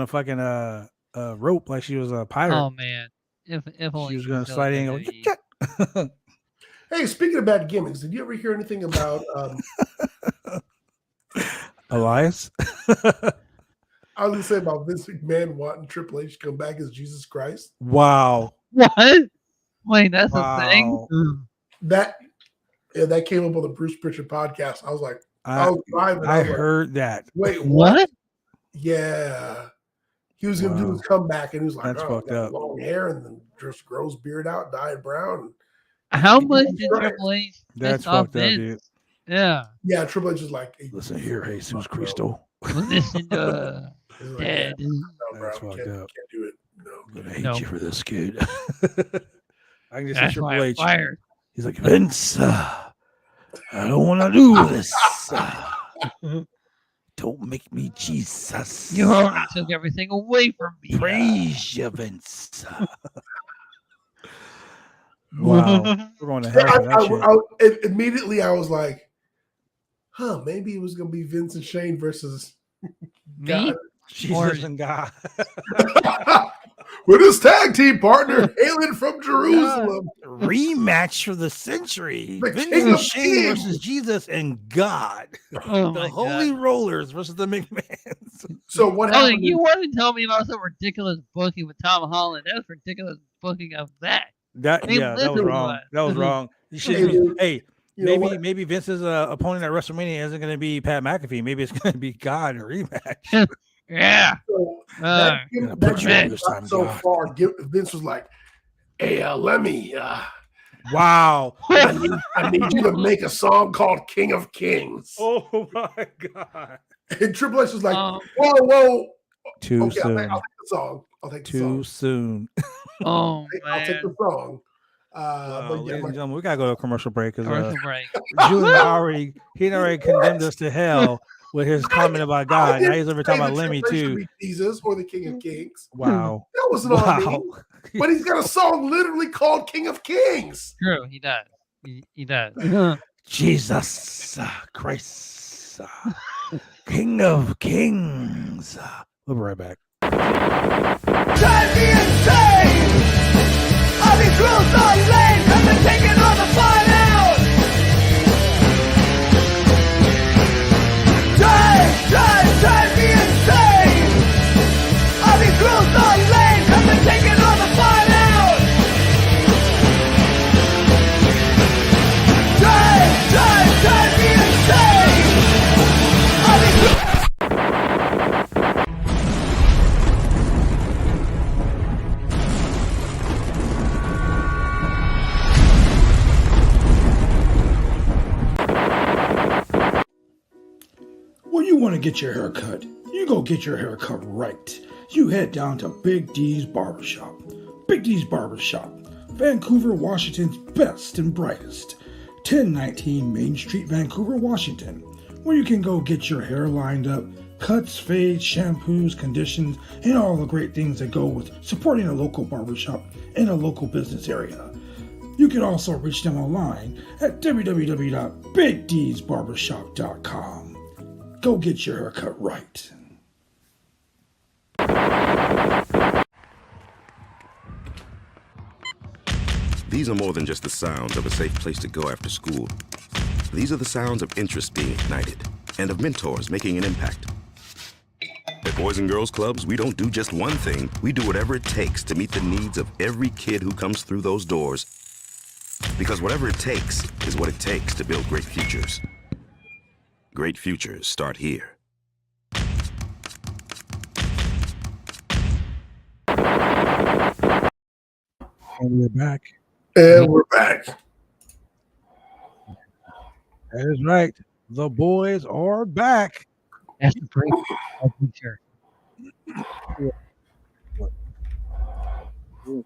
a fucking rope like she was a pirate. Oh man, if only She was he gonna still slide at in and WWE. go, Hey, speaking of bad gimmicks, did you ever hear anything about? Elias. I was gonna say about Vince McMahon wanting Triple H to come back as Jesus Christ. Wow. What? Wait, that's Wow. a thing. That came up on the Bruce Pritchard podcast. I was like, I was driving. I was like, heard that. Wait, what? What? Yeah, he was gonna do Wow. his comeback, and he was like, That's "Oh, fucked got up. long hair, and then just grows beard out, dyed brown." How much That's did right. Triple H That's piss off fucked up, Vince? dude. Yeah. Yeah, Triple H is like, hey, Listen here, Jesus Cristo. Listen to he's like, Dead. No, bro, That's we fucked can't up. do it. No. I'm gonna hate No. you for this, kid. I can just see That's Triple why I'm H. fired. He's like, Vince, I don't want to do this. Don't make me Jesus. You already took everything away from me. Praise you, Vince. Wow. We're going to hell for that shit. Immediately, I was like, "Huh? Maybe it was gonna be Vince and Shane versus Me? God. Jesus and God. with his tag team partner hailing from Jerusalem." Rematch for the century. The Vince King and of Shane Kings. versus Jesus and God. Oh The my Holy God. Rollers versus the McMahons. So what Oh, happened? you want to tell me about some ridiculous booking with Tom Holland? That was ridiculous booking of that. That They that was literally wrong. was. That was wrong. You should Hey, dude, hey, you know maybe what? Vince's opponent at WrestleMania isn't going to be Pat McAfee. Maybe it's going to be God in a rematch. Yeah. So Uh, Gonna that put you game on this got time, so God. far. Vince was like, "Hey, Lemmy, Wow. I need you to make a song called King of Kings." Oh my God. And Triple H was like, um, "Whoa, Too okay, soon. I'll take the song. I'll take the Too song. soon. oh I'll take man. the song." Wow, But yeah, ladies my- and gentlemen, we gotta go to a commercial break because Commercial break. Julian already condemned us to hell with his comment about God. Now he's over talking about Lemmy too. Jesus or the King of Kings. Wow. That wasn't on me. Wow. But he's got a song literally called King of Kings. True, he does. He does. Jesus Christ, King of Kings. We'll be right back. Drive me insane! All these rules are lame, I've been taking all the fun out! Drive me insane! All these rules are lame, I've been taking all the fun out! Drive me insane! All these When you want to get your hair cut, you go get your hair cut right. You head down to Big D's Barbershop. Big D's Barbershop, Vancouver, Washington's best and brightest. 1019 Main Street, Vancouver, Washington, where you can go get your hair lined up, cuts, fades, shampoos, conditions, and all the great things that go with supporting a local barbershop in a local business area. You can also reach them online at www.bigdsbarbershop.com. Go get your haircut right. These are more than just the sounds of a safe place to go after school. These are the sounds of interest being ignited and of mentors making an impact. At Boys and Girls Clubs, we don't do just one thing. We do whatever it takes to meet the needs of every kid who comes through those doors. Because whatever it takes is what it takes to build great futures. Great futures start here. And we're back. And we're back. That is right. The boys are back. That's a great picture.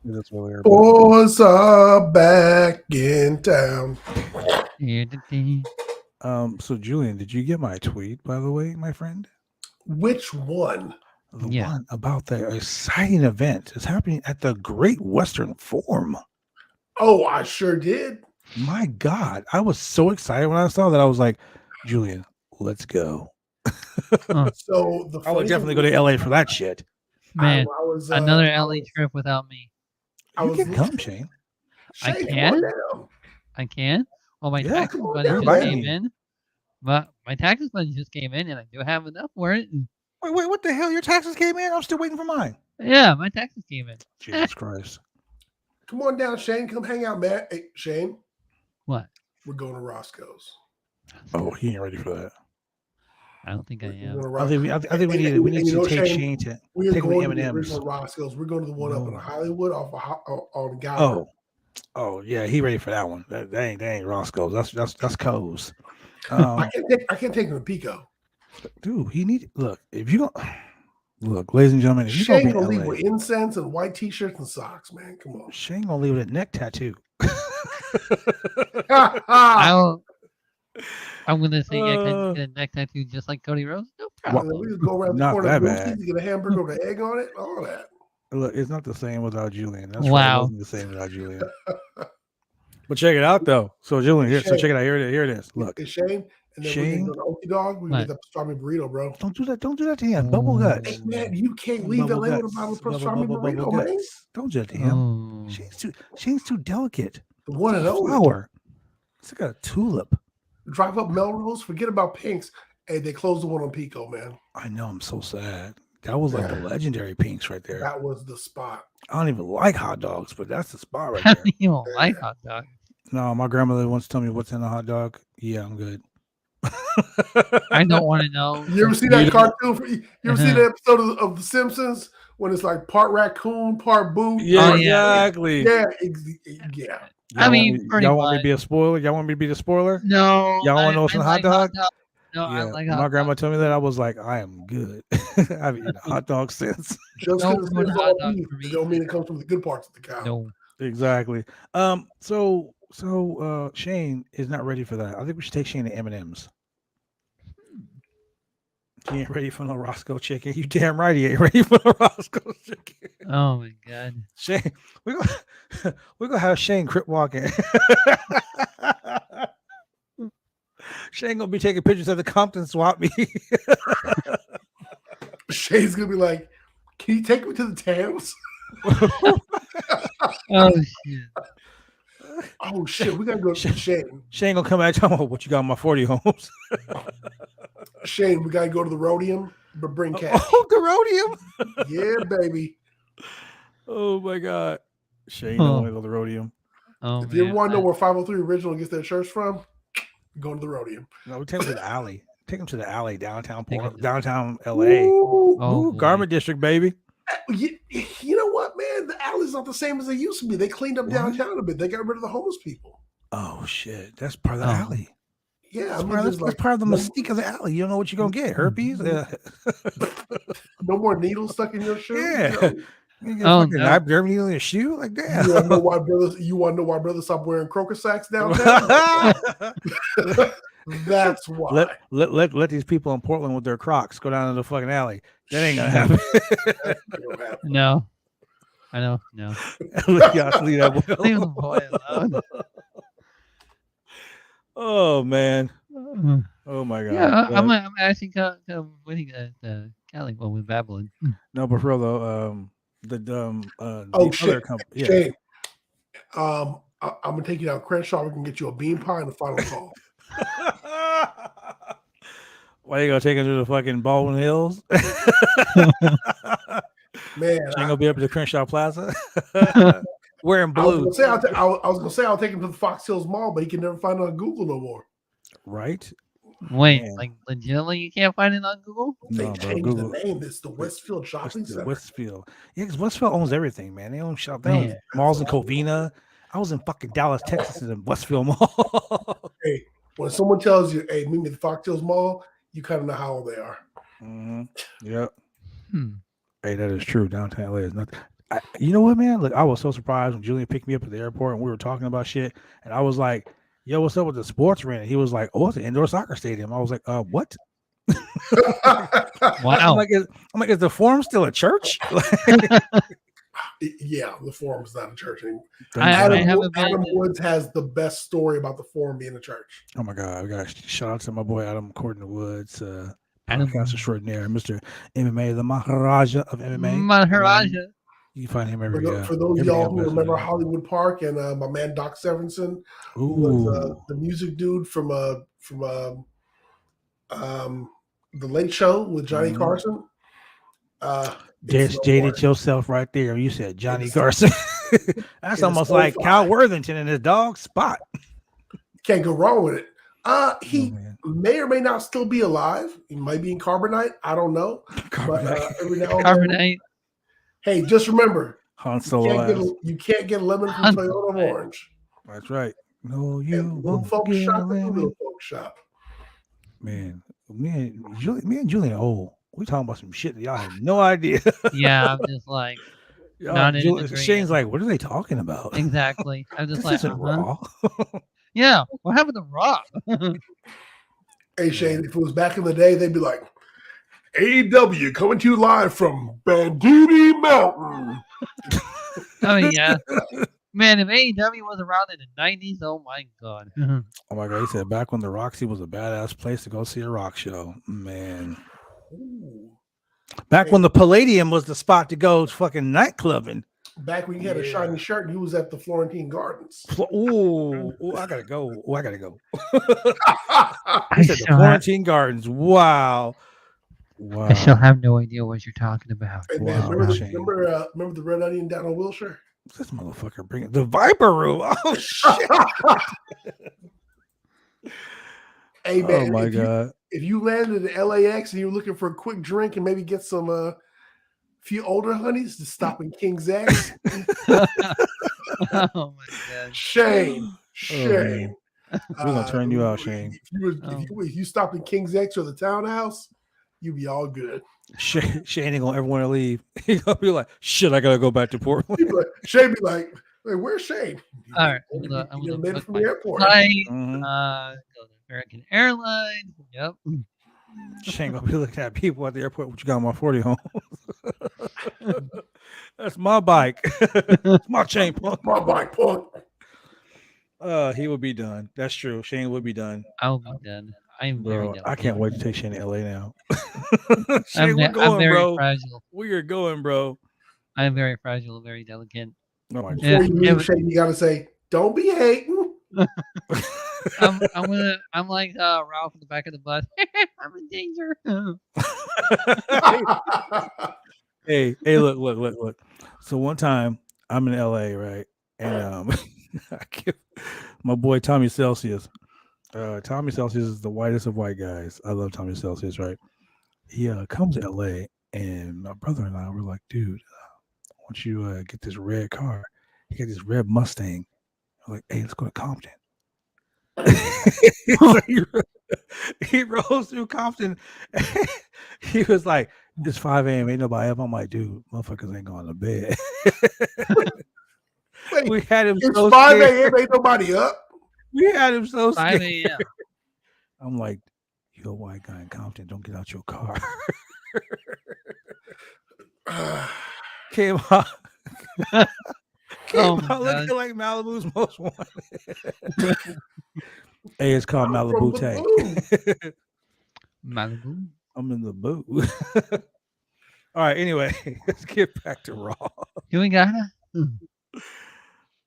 That's where we're back. Boys are back in town. So Julian, did you get my tweet, by the way, my friend? Which one? The Yeah. one about the exciting event is happening at the Great Western Forum. Oh, I sure did. My God, I was so excited when I saw that. I was like, Julian, let's go. So the I would definitely go to LA for that shit. Man, I was another LA trip without me. I You was can come, Shane. I Shane, can? come on down. I can. Well, my Yeah, taxes come on money down, just man. came in. But my taxes money just came in, and I do have enough for it. And Wait, what the hell? Your taxes came in? I'm still waiting for mine. yeah, my taxes came in. Jesus Christ. Come on down, Shane. Come hang out, man. Hey, Shane, What? we're going to Roscoe's. Oh, he ain't ready for that. I don't think I We're am. going to I think we And need you to know, take Shane, Shane to We are take him to going to the M&M's. original Roscoe's. We're going to the one up in No. Hollywood on Gallery. Oh, yeah, he ready for that one. That ain't Roscoe's. That's Co's. I can't take him to Pico. Dude, he need look. If you don't look, ladies and gentlemen, if you Shane gonna gonna be leave in LA, with incense and white t-shirts and socks, man. Come on. Shane gonna leave with a neck tattoo. I'm gonna say yeah, can Uh, you get a neck tattoo just like Cody Rhodes? No And problem. then we just go around the Not corner that of Boosie's bad. to get a hamburger with an egg on it, all that. Look, it's not the same without Julian. That's right. It Wow. wasn't the same without Julian. But check it out though. So Julian, here, so Shane. check it out. Here it is. Look, It's Shane. And then we Shane. can go to Okie Dog. We can What? get the pastrami burrito, bro. don't do that. Don't do that to him. Bubble guts. Hey, man, you can't leave Bubble LA with a guts. bottle of Bubble, pastrami bubble, burrito, bubble man. guts. Don't do that to him. Oh. Shane's too delicate. The one and only. Flower. It's like a tulip. Drive up Melrose, forget about Pinks. Hey, they closed the one on Pico, man. I know. I'm so sad. That was like the legendary pinks right there. That was the spot. I don't even like hot dogs, but that's the spot right How there. do you don't like hot dog? No, my grandmother once told me what's in a hot dog. Yeah, I'm good. I don't want to know. You ever see that cartoon? You ever see that episode of The Simpsons when it's like part raccoon, part boot? Yeah, Oh, yeah. exactly. Yeah. I mean, pretty y'all want me to much. be a spoiler? Y'all want me to be the spoiler? No. Y'all wanna know what's in a hot dog? No, I Yeah, like my hot grandma dog. told me that. I was like, I am good. I've eaten a hot dog since. Just Don't because ruin it's hot all dog beef, for me. it don't mean it comes from the good parts of the cow. No. Exactly. So Shane is not ready for that. I think we should take Shane to M&M's. He ain't ready for no Roscoe chicken. You damn right he ain't ready for no Roscoe chicken. Oh my god. Shane, we're gonna have Shane crip walking. Shane gonna be taking pictures of the Compton swap meet. Shane's gonna be like, "Can you take me to the Thames?" Oh shit. Oh shit, we gotta go to Shane. Shane gonna come out and tell me what you got in my 40 homes. Shane, we gotta go to the Rhodium, but bring cash. Oh, the Rhodium. Yeah, baby. Oh my God. Shane Huh. don't want to go to the Rhodium. Oh If you ever man. want to know where 503 Original gets their shirts from, go to the Rhodium. No, we take him to the alley. Take him to the alley downtown Take him to- downtown LA. Ooh, Oh, Ooh, boy. Garment District, baby. you know what, man? The alley's not the same as they used to be. They cleaned up What? downtown a bit. They got rid of the homeless people. Oh shit. That's part of the Oh. alley. Yeah, That's, I mean, part, there's that's part of the mystique of the alley. You don't know what you're gonna get. Herpes? no more needles stuck in your shoe. Yeah. You know? You get Oh, fucking no. hypodermic needle in your shoe? Like damn. You want to know why brothers? You want to know why brothers stop wearing croaker sacks downtown? That's why. Let these people in Portland with their Crocs go down to the fucking alley. That ain't gonna happen. That's gonna happen. No. I know. No. Leave that boy Leave the alone. boy alone. Oh man. Oh my god. Yeah, I'm But- actually winning the Cali one with Babylon. no, but for real though, Oh, the shit. other company. Yeah. Shane, I'm gonna take you down Crenshaw. We can get you a bean pie and the final call. Why you gonna take him to the fucking Baldwin Hills? Man, Ain't gonna be up at the Crenshaw Plaza wearing I was blue, gonna say I was gonna say I'll take him to the Fox Hills Mall, but he can never find it on Google no more. right? Wait, Man. like legitimately, you can't find it on Google? They No, bro, changed Google. the name. It's the Westfield Shopping It's the Center. Westfield. Yeah, because Westfield owns everything, man. They own shop. They Man. own malls in Covina. I was in fucking Dallas, Texas, in the Westfield Mall. Hey, when someone tells you, "Hey, meet me at the Fox Hills Mall," you kind of know how old they are. Mm-hmm. Yep. Hmm. Hey, that is true. Downtown LA is nothing. You know what, man? Look, I was so surprised when Julian picked me up at the airport and we were talking about shit, and I was like, "Yo, what's up with the sports arena?" He was like, "Oh, it's an indoor soccer stadium." I was like, what?" I'm Wow. like, is the Forum still a church? Yeah, the Forum's not a church anymore. I haven't been Adam to- Woods has the best story about the Forum being a church. Oh my God! We got to shout out to my boy Adam Corden Woods, Adam- podcast extraordinaire, Mr. MMA, the Maharaja of MMA. Maharaja. You can find him For, every for those of every y'all who episode. remember Hollywood Park and my man Doc Severinsen, who was Ooh, the music dude from the Late Show with Johnny Mhm. Carson. just no jaded more. yourself right there. You said Johnny It's- Carson. That's it's almost so like Cal fly. Worthington in his dog Spot. Can't go wrong with it. He Oh, man. may or may not still be alive. He might be in carbonite. I don't know. But Carbonite. every now and then, Carbonite. hey, just remember, Han you Solo ass. can't get lemon from Han- Toyota of Orange. That's right. No, you And little won't folk get shop, a is a lemon. little folk shop. Man, me and Julian are old. We talking about some shit that y'all have no idea. Yeah, I'm just like, Y'all- Not in Julian- agreement. Shane's like, what are they talking about? exactly. I'm just This like, isn't raw. yeah, what happened to Raw? Hey, Shane, if it was back in the day, they'd be like, AEW coming to you live from Bandini Mountain. I mean, yeah. Man, if AEW was around in the 90s, oh my God. Oh my God, he said back when the Roxy was a badass place to go see a rock show. Man. Ooh. Back when the Palladium was the spot to go fucking nightclubbing. Back when you had a Yeah. shiny shirt and he was at the Florentine Gardens. Ooh, I gotta go. Oh, I gotta go. I He said the still, have, Florentine Gardens. Wow. Wow. I still have no idea what you're talking about. Hey, man, Wow, remember, Shane. remember the Red Onion down on Wilshire? This motherfucker bringing the Viper Room. Oh shit. Hey, man, Oh my if you- God. if you landed at LAX and you're looking for a quick drink and maybe get some few older honeys to stop in King's X, Oh my God. Shane, Oh, man. Shane. We're gonna turn you out, Shane. If you stopped in King's X or the Townhouse, you'd be all good. Shane ain't gonna ever want to leave. He's gonna be like, shit, I gotta go back to Portland. He'd be like, Shane be like, "Hey, where's Shane?" All right, You I'm done gonna made it book from my the airport. flight, Mhm. go to American Airlines. Yep. Shane gonna be looking at people at the airport. What you got on my 40 home? That's my bike. It's my chain punk. My bike punk. He would be done. That's true. Shane would be done. I'll be done. I'm very Bro, done. I can't wait to take Shane to LA now. I'm, Shane, we're I'm going, very bro. fragile. We are going, bro. I'm very fragile, very delicate. Oh my Yeah, Before you yeah, leave, Shane, you gotta say, "Don't be hating." I'm like Ralph in the back of the bus. I'm in danger. hey, look. So one time I'm in LA, right? And I give my boy Tommy Celsius. Tommy Celsius is the whitest of white guys. I love Tommy Celsius, right? He comes to LA, and my brother and I were like, dude, I want you to get this red car. He got this red Mustang. I'm like, hey, let's go to Compton. So he rolls through Compton. He was like, it's 5 a.m. Ain't nobody up. I'm like, dude, motherfuckers ain't going to bed. Wait, We had him it's so 5 scared. a.m. Ain't nobody up. We had him so 5 scared. a.m. I'm like, you're a white guy in Compton. Don't get out your car. Came out. Oh my God. Looking like Malibu's most wanted. Hey, it's called I'm Malibu from the Tay. Malibu. I'm in the boot. All right. Anyway, let's get back to Raw. You ain't got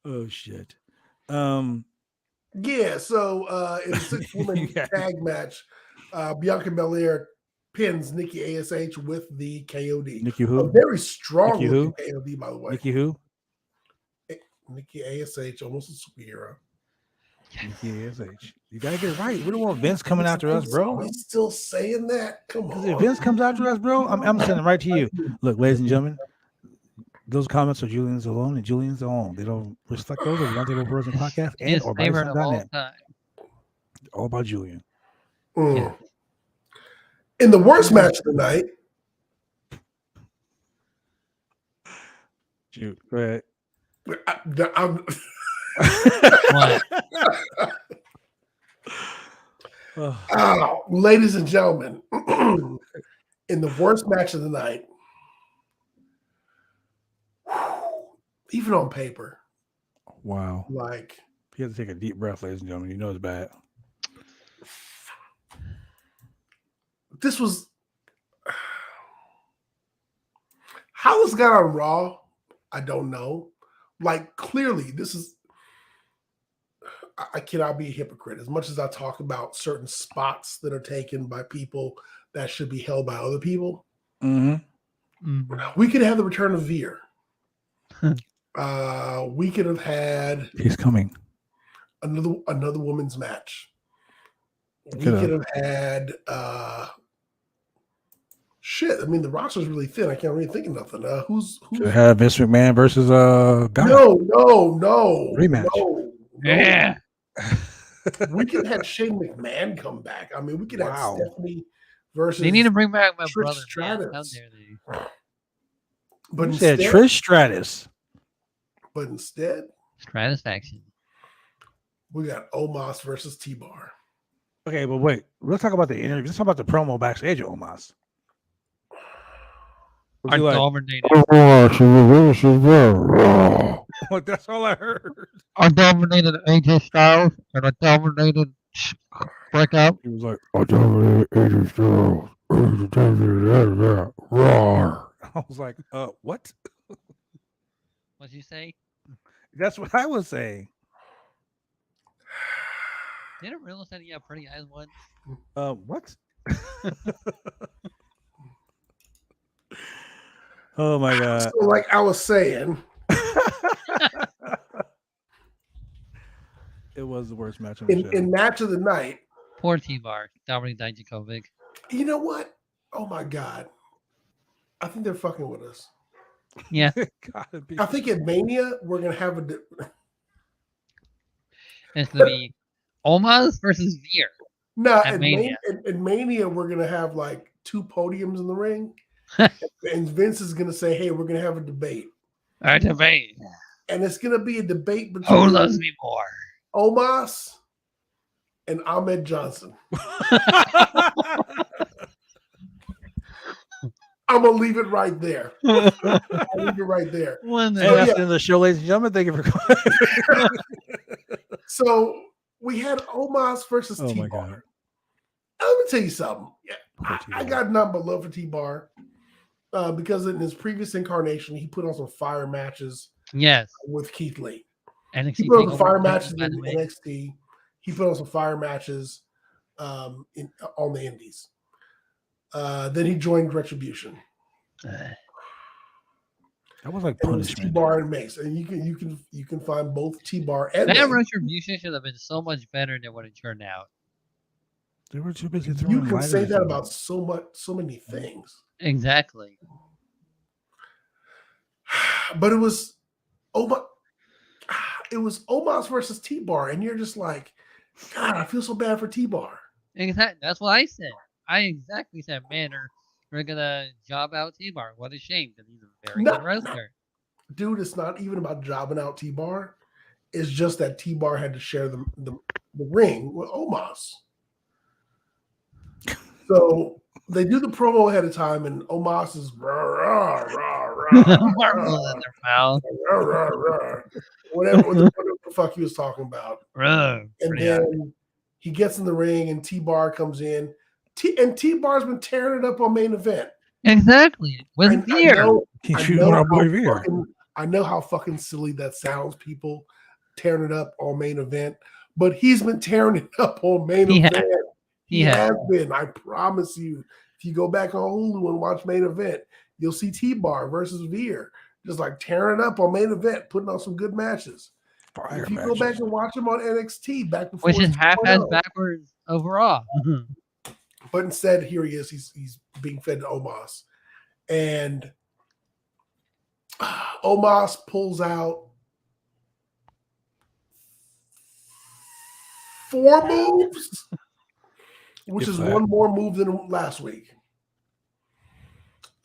Oh shit. Yeah, so in a 6-woman Yeah. tag match, Bianca Belair pins Nikki ASH with the KOD. Nikki A who? very strong Nikki who? looking KOD, by the way. Nikki who? Nikki ASH, almost a superhero. Nikki ASH. You gotta get it right. We don't want Vince coming after us, bro. Are we still saying that? Come Because on. if Vince comes after us, bro, I'm sending it right to you. Look, ladies and gentlemen, those comments are Julian's alone and Julian's alone. They don't reflect those of the Roundtable Pro Wrestling Podcast and his or favorite of all ByteSize.net. time. All about Julian. Mm. In the worst match of the night, Shoot, go ahead. I'm What? ladies and gentlemen, in the worst match of the night, even on paper, Wow. like You have to take a deep breath, ladies and gentlemen. You know it's bad. this was how this got on Raw. I don't know. Like clearly, this is. I cannot be a hypocrite. As much as I talk about certain spots that are taken by people that should be held by other people, Mm-hmm. we could have the return of Veer. We could have had He's coming. another women's match. We Could could have had shit. I mean, the roster's really thin. I can't really think of nothing. Who's Could have had Vince McMahon versus Guy. no Rematch. no. Yeah. We could have had Shane McMahon come back. I mean, we could Wow. have Stephanie versus. They need to bring back my Trish brother. Man. Stratus. How dare they? but You said instead, Trish Stratus. but instead, Stratisfaction. we got Omos versus T-Bar. Okay, but wait. Let's talk about the interview. Let's talk about the promo backstage of Omos. Was Our he like, dominated. what, that's all I heard. Our dominated AJ Styles and our dominated breakup. He was like, I dominated AJ Styles. Roar. I was like, what? What'd you say? That's what I was saying. Didn't realize that he had pretty eyes once. What? Oh my god. So, like I was saying, It was the worst match of the show. in match of the night, Poor T-Bar. Dominic Dijakovic. you know what? Oh my god, I think they're fucking with us. Yeah. Gotta be. I think at Mania we're gonna have It's going to be Omos versus Veer. no At Mania. at Mania we're gonna have like 2 podiums in the ring, and Vince is gonna say, "Hey, we're gonna have a debate," Our debate. and it's gonna be a debate between Who loves me more? Omos and Ahmed Johnson. I'm gonna leave it right there. I'll leave it right there. When And that's the end of the show, ladies and gentlemen. Thank you for coming. So we had Omos versus Oh my T-Bar. god. Let me tell you something. Yeah, Poor I T-Bar. got nothing but love for T-Bar because in his previous incarnation, he put on some fire matches Yes. with Keith Lee. NXT He put on some Takeover fire Brooklyn, matches by in the way. NXT. He put on some fire matches on the Indies. Then he joined Retribution. That was like And it was punishment. T-Bar and Mace, and you can find both T-Bar and That Mace. Retribution should have been so much better than what it turned out. They were too busy throwing You can lighters say at that them. about so many things. Exactly. But it was Omos versus T-Bar, and you're just like, God, I feel so bad for T-Bar. Exactly. That's what I said. I exactly said, man, we're gonna job out T-Bar. What a shame because he's a very No, good wrestler. Dude, it's not even about jobbing out T-Bar. It's just that T-Bar had to share the ring with Omos. So they do the promo ahead of time, and Omos is rah, rah, rah, rah, Marbles in their mouth. rah, rah, rah, whatever the fuck he was talking about. And then he gets in the ring, and T-Bar comes in. T-Bar's been tearing it up on main event. Exactly. With Veer. He's shooting our boy Veer. I know how fucking silly that sounds, people tearing it up on main event, but he's been tearing it up on main event. He has been. I promise you. If you go back on Hulu and watch main event, you'll see T-Bar versus Veer just like tearing it up on main event, putting on some good matches. If you go back and watch him on NXT back before, which is half-ass backwards overall. But instead, here he is. He's being fed to Omos, and Omos pulls out 4 moves, which is one more move than last week.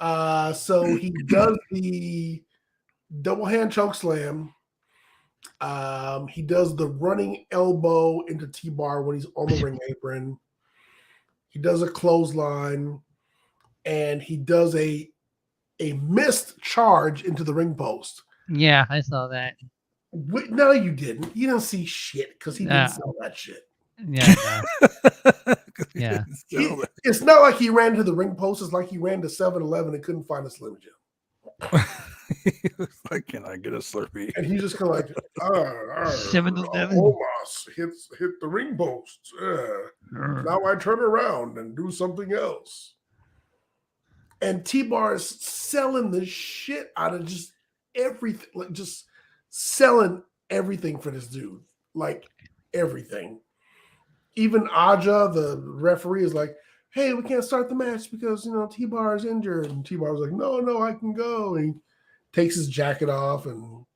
So he does the double hand choke slam. He does the running elbow into T-Bar when he's on the ring apron. He does a clothesline, and he does a missed charge into the ring post. Yeah, I saw that. No, you didn't. You didn't see shit because he didn't sell that shit. Yeah. Yeah. It's not like he ran to the ring post. It's like he ran to 7-Eleven and couldn't find a Slim Jim. He was like, "Can I get a Slurpee?" And he's just kind of like, 7-Eleven. Omos hit the ring post. Now I turn around and do something else. And T-Bar is selling the shit out of just everything, like just selling everything for this dude, like everything. Even Aja, the referee, is like, "Hey, we can't start the match because T-Bar is injured." And T-Bar was like, "No, I can go." And he takes his jacket off, and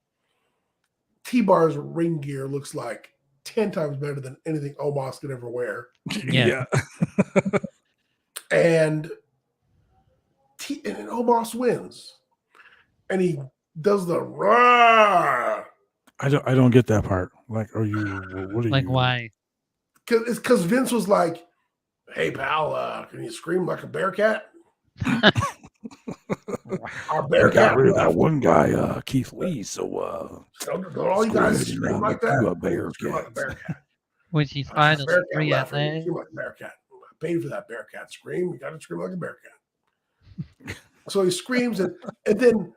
T-Bar's ring gear looks like 10 times better than anything Omos could ever wear. Yeah. And Omos wins, and he does the rah. I don't get that part. Like, what are you? Why? Because Vince was like, "Hey pal, can you scream like a bear cat?" Our bear cat. Got rid of that one guy, Keith Lee. So don't all you guys scream like that. A bear cat. Which he's finally free at that. Scream like a bear cat. I paid for that bear cat scream. You got to scream like a bear cat. So he screams, and then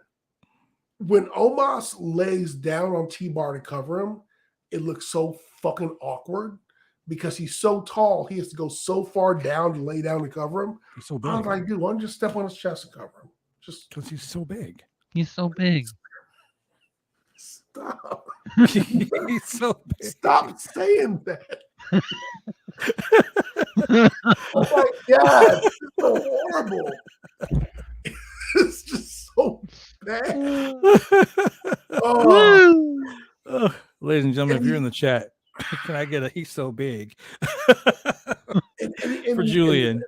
when Omos lays down on T-Bar to cover him, it looks so fucking awkward because he's so tall. He has to go so far down to lay down to cover him. He's so big. I was like, dude, why don't you just step on his chest and cover him? Just because he's so big. He's so big. Stop. He's so big. Stop saying that. Oh my God. This is so horrible. It's just so bad. Oh, ladies and gentlemen, if you're in the chat, can I get a "he's so big" for Julian?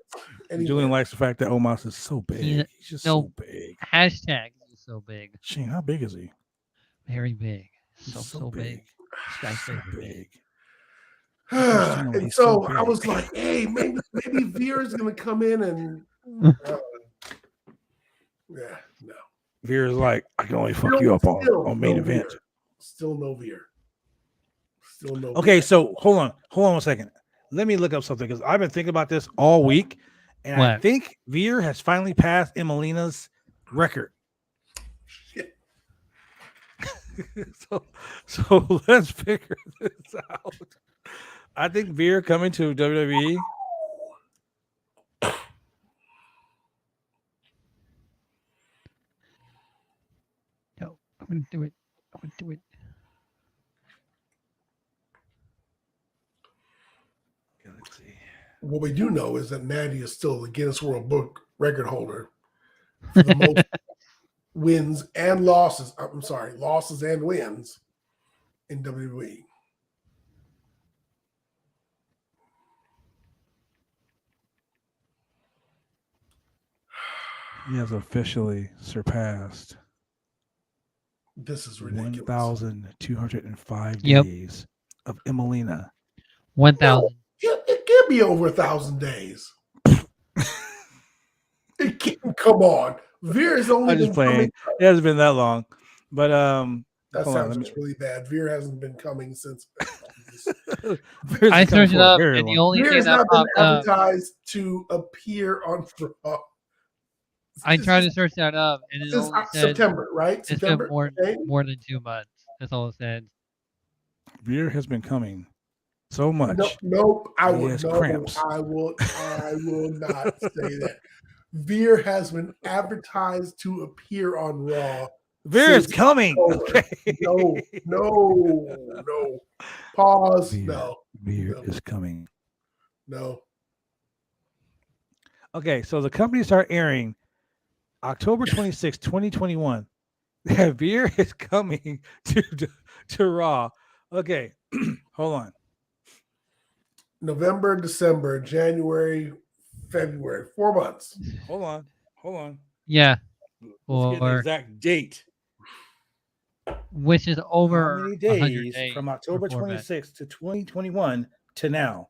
Julian likes the fact that Omos is so big. He's just so big. Hashtag he's so big. Shane, how big is he? Very big. He's So big. So big. And so I was like, hey, maybe Veer is going to come in and yeah, no. Veer is like, I can only fuck you up on main event. Veer. Still no Veer. Still no. Okay, Veer. so hold on 1 second. Let me look up something because I've been thinking about this all week, and I think Veer has finally passed Emelina's record. So let's figure this out. I think Veer coming to WWE. No, I'm gonna do it. Okay, let's see. What we do know is that Natty is still the Guinness World Book record holder for the most wins and losses. I'm sorry, losses and wins in WWE. He has officially surpassed. This is ridiculous. 1,205 days of Emelina. 1,000. It can't be over 1,000 days. Come on. Veer has only I'm just been playing. coming. It hasn't been that long, but That hold on, sounds let just really bad. Veer hasn't been coming since. Veer's I been coming searched it for a up, very and the long- only Veer thing has that not been popped up. advertised to appear on Raw. I This tried is- to search that up, and it Since only said September, right? it's been September. more Okay. than 2 months. That's all it said. Veer has been coming so much. Nope. I He will. has No, cramps. I will. I will not say that. Veer has been advertised to appear on Raw. Veer is since coming. October. Okay. No. Pause. Veer No. is coming. No. Okay, so the company started airing October 26, 2021. That Veer is coming to Raw. Okay, hold on. November, December, January, February. 4 months. Hold on. Yeah, Let's get an or exact date. which is over How many 100 days from October for format. 26th to 2021 to now?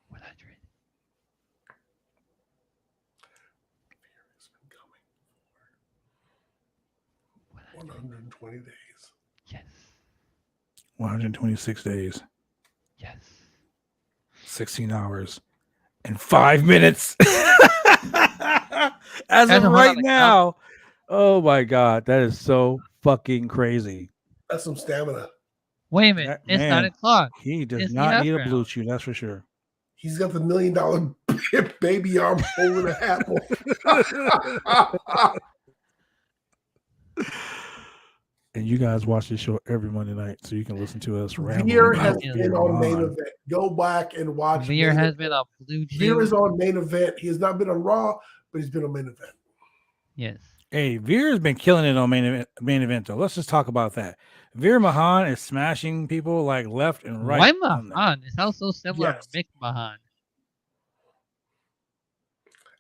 100. It's been coming 120 days. Yes. 126 days, Yes. 16 hours, and 5 minutes. As That's of a right lot of now. Oh my God, that is so fucking crazy. That's some stamina. Wait a minute. That It's man, 9 o'clock. He does It's the not need a after blue hour. chew, that's for sure. He's got the $1 million baby arm holding a apple. And you guys watch this show every Monday night, so you can listen to us ramble Veer about has Yeah. been on main event. Go back and watch. Veer main has event. been a blue Veer chew. is on main event. He has not been on Raw, but he's been on main event. Yes. Hey, Veer has been killing it on main event though. Let's just talk about that. Veer Mahan is smashing people like left and right. Why on there. Mahan? It sounds so similar Yes. to Mick Mahan.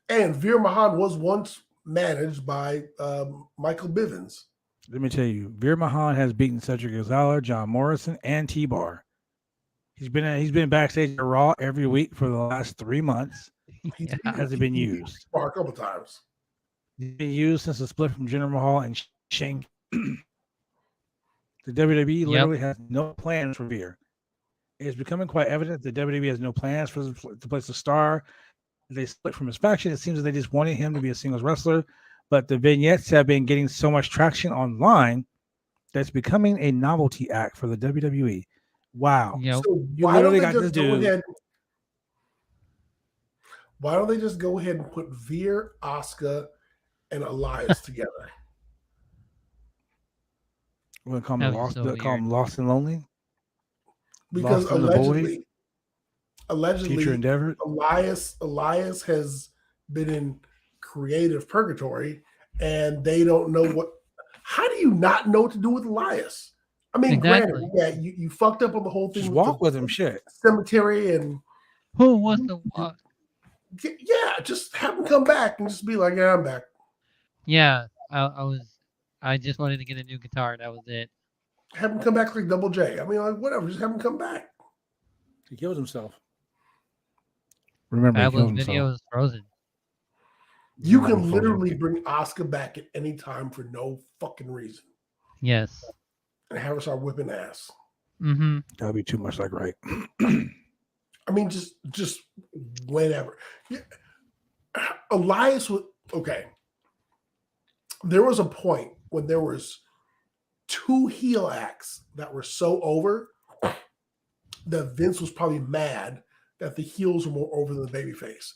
And Veer Mahan was once managed by Michael Bivens. Let me tell you, Veer Mahan has beaten Cedric Gonzalez, John Morrison, and T-Bar. He's been backstage at Raw every week for the last 3 months. He's Yeah. Has it been used? Bar a couple times. He's been used since the split from Jinder Mahal and Shane. The WWE literally has no plans for Veer. It's becoming quite evident that WWE has no plans for the place to star. They split from his faction. It seems that they just wanted him to be a singles wrestler, but the vignettes have been getting so much traction online that's becoming a novelty act for the WWE. Wow. Yep. So You why don't literally they got just this go dude. ahead? Why don't they just go ahead and put Veer, Asuka, and Elias together? We're gonna call him That was lost. so Call him weird. Lost and Lonely. Because Lost in the Void. allegedly, Future Endeavor. Elias has been in creative purgatory, and they don't know what. How do you not know what to do with Elias? I mean, Exactly. granted, yeah, you fucked up on the whole thing. Just with walk the with him. Shit. cemetery, and Who wants to walk? yeah, just have him come back and just be like, yeah, I'm back. Yeah, I just wanted to get a new guitar. That was it. Have him come back like Double J. I mean, like whatever, just have him come back. He kills himself. Remember, he That killed was himself. video was frozen. You Remember, can he literally frozen. bring Asuka back at any time for no fucking reason Yes. and have her start whipping ass. Mm-hmm. That'd be too much like right. I mean, just whenever. Yeah. Elias was okay. There was a point when there was 2 heel acts that were so over that Vince was probably mad that the heels were more over than the babyface.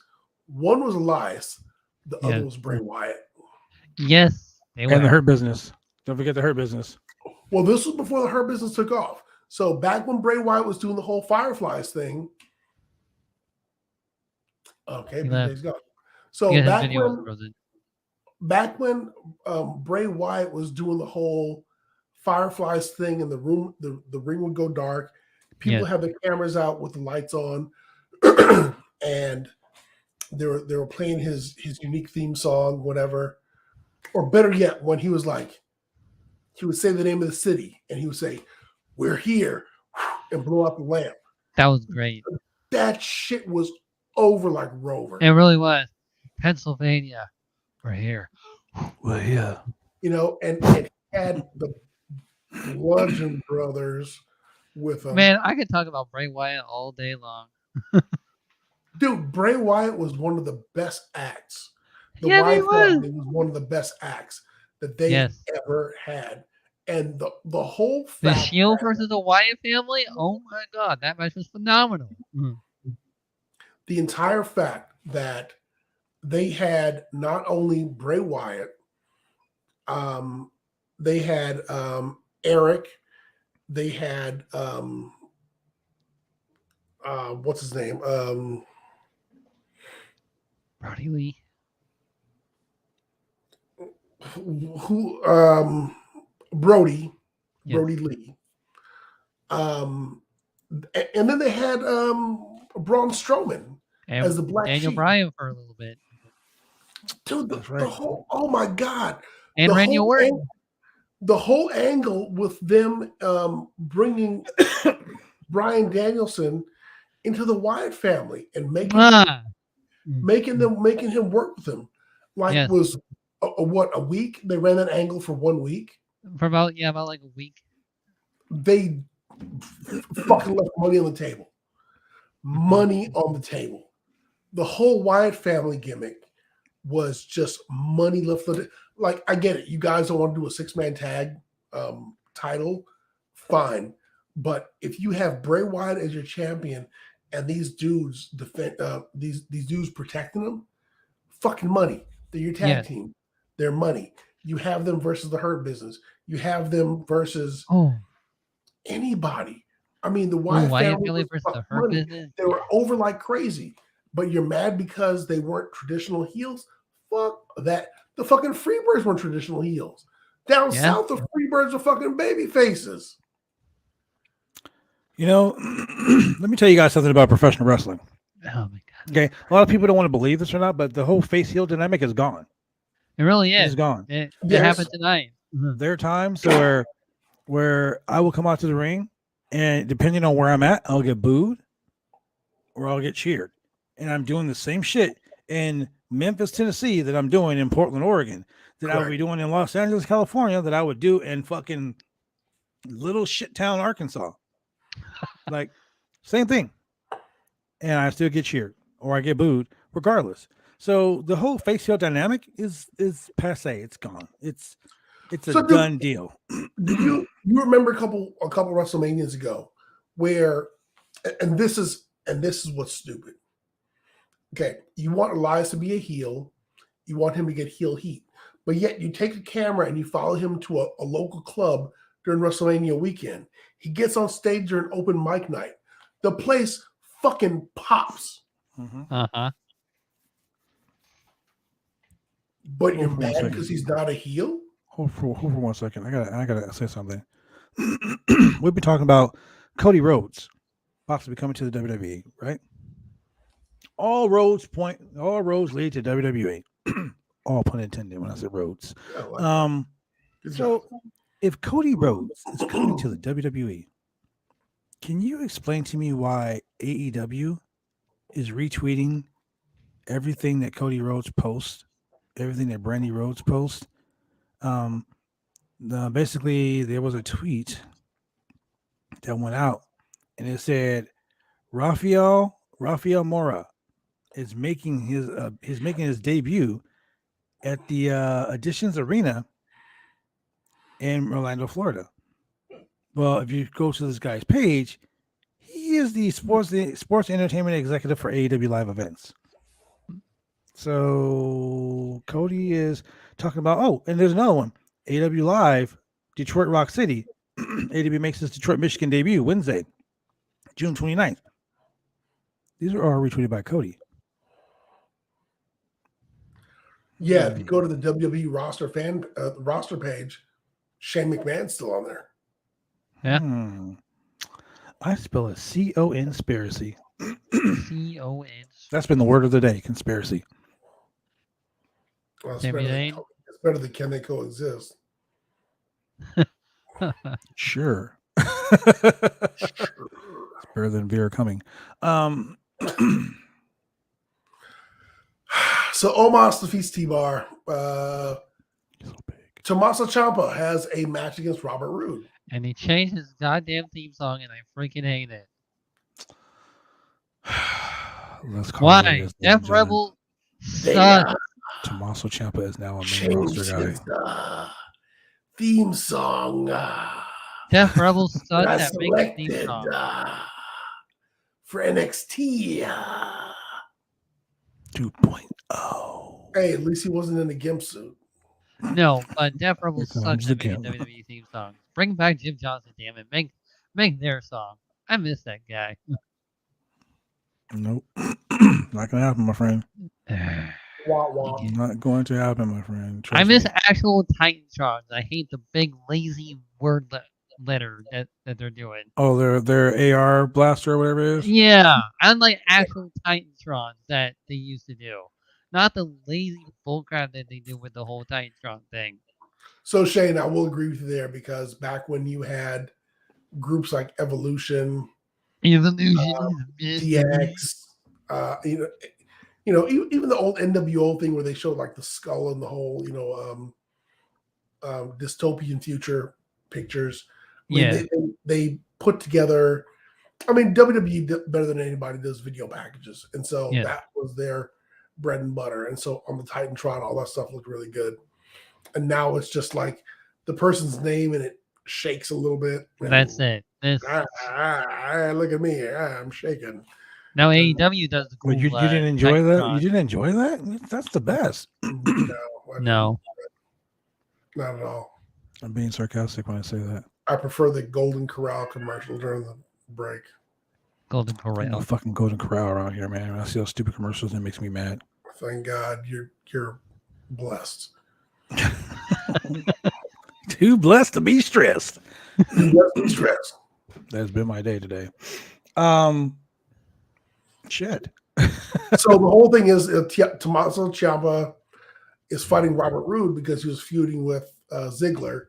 One was Elias, the Yeah. other was Bray Wyatt. Yes, they were. And the Hurt Business. Don't forget the Hurt Business. Well, this was before the Hurt Business took off. So back when Bray Wyatt was doing the whole Fireflies thing. Okay, He left. BJ's gone. So Yeah, his back video was when frozen. back when Bray Wyatt was doing the whole Fireflies thing in the room, the ring would go dark. People Yes. have their cameras out with the lights on, and they were playing his unique theme song, whatever. Or better yet, when he was like, he would say the name of the city, and he would say, "We're here," and blow out the lamp. That was great. That shit was over like Rover. It really was. Pennsylvania, we're here. Well, yeah. You know, and it had the Bludgeon Brothers with him. Man, I could talk about Bray Wyatt all day long. Dude, Bray Wyatt was one of the best acts. The Yeah, he Wyatt was. family was one of the best acts that they Yes. ever had. And the whole The fact Shield that versus the Wyatt family. Oh my God, that match was phenomenal. the entire fact that they had not only Bray Wyatt, they had Eric, they had what's his name? Brody Lee. Brody Yes. Lee. And then they had Braun Strowman And as the Black Daniel Sheep. Bryan for a little bit. Dude, That's the right. whole, oh my God. And The Randy whole Orton. The whole angle with them bringing Bryan Danielson into the Wyatt family and making him work with them, like Yes. was a week. They ran that angle for 1 week. For about like a week. They fucking left money on the table. Money on the table. The whole Wyatt family gimmick was just money left. Like, I get it. You guys don't want to do a 6-man tag title. Fine. But if you have Bray Wyatt as your champion and these dudes defend these dudes protecting them, fucking money. They're your tag team. They're money. You have them versus the Hurt Business. You have them versus anybody. I mean, the Wyatt family versus the was Hurt money. Business. They were over like crazy. But you're mad because they weren't traditional heels? Fuck that. The fucking Freebirds weren't traditional heels. Down south, the Freebirds are fucking baby faces. You know, let me tell you guys something about professional wrestling. Oh my God. Okay, a lot of people don't want to believe this or not, but the whole face heel dynamic is gone. It really is. It's gone. It Yes. happened tonight. There are times where I will come out to the ring, and depending on where I'm at, I'll get booed or I'll get cheered. And I'm doing the same shit in Memphis, Tennessee that I'm doing in Portland, Oregon, that I would be doing in Los Angeles, California, that I would do in fucking little shit town Arkansas. Like, same thing. And I still get cheered or I get booed regardless. So the whole face heel dynamic is passe. It's gone. It's a done deal. Do you remember a couple WrestleManias ago where, and this is what's stupid. Okay, you want Elias to be a heel, you want him to get heel heat, but yet you take a camera and you follow him to a local club during WrestleMania weekend. He gets on stage during open mic night. The place fucking pops. But you're mad because he's not a heel? Hold for 1 second. I gotta say something. We'll be talking about Cody Rhodes possibly coming to the WWE, right? All roads lead to WWE. All pun intended when I said roads. So if Cody Rhodes is coming to the WWE, can you explain to me why AEW is retweeting everything that Cody Rhodes posts, everything that Brandy Rhodes posts? Basically, there was a tweet that went out, and it said Rafael Mora is making his debut at the Additions Arena in Orlando, Florida. Well, if you go to this guy's page, he is the sports entertainment executive for AEW live events. So Cody is talking about, and there's another one, AEW Live, Detroit Rock City. AEW makes its Detroit, Michigan debut Wednesday, June 29th. These are all retweeted by Cody. Yeah, if you go to the WWE roster page, Shane McMahon's still on there. Yeah. I spell it C-O-N-spiracy. C-O-N. That's been the word of the day, conspiracy. Well, it's better than Can They Coexist? Sure. It's better than Veer coming. So Omos defeats T-Bar. So big. Tommaso Ciampa has a match against Robert Roode. And he changed his goddamn theme song, and I freaking hate it. Let's call it Why? as Def Legend. Rebel They sucks. Tommaso Ciampa is now a main changed roster guy. his theme song. Def Rebel sucks I at making theme selected songs. for NXT. 2.0. Hey, at least he wasn't in a gimp suit. No, but Def Rebel Here sucks comes at the making gimp. WWE theme songs. Bring back Jim Johnson, damn it. Make their song. I miss that guy. Nope. Not gonna happen, my friend. Wah, wah. Not going to happen, my friend. I Trust miss me. actual Titantrons. I hate the big lazy word letter that they're doing. Oh, their AR blaster or whatever it is. Yeah, I like actual Titantrons that they used to do. Not the lazy bullcrap that they do with the whole Titantron thing. So Shane, I will agree with you there because back when you had groups like Evolution, Evolution. DX, even the old NWO thing where they showed like the skull and the whole, dystopian future pictures. I mean, Yeah. they put together. I mean, WWE better than anybody does video packages, and so Yeah. that was their bread and butter. And so on the Titantron, all that stuff looked really good. And now it's just like the person's name and it shakes a little bit. That's it. Look at me, I'm shaking. Now AEW does the cool. But you didn't enjoy that? Titantron. You didn't enjoy that? That's the best. No. Not at all. I'm being sarcastic when I say that. I prefer the Golden Corral commercial during the break. Golden No Corral. fucking Golden Corral around here, man. When I see those stupid commercials, it makes me mad. Thank God you're blessed. Too blessed to be stressed. Stress. That's been my day today. Shit. So the whole thing is Tommaso Ciampa is fighting Robert Roode because he was feuding with Ziggler,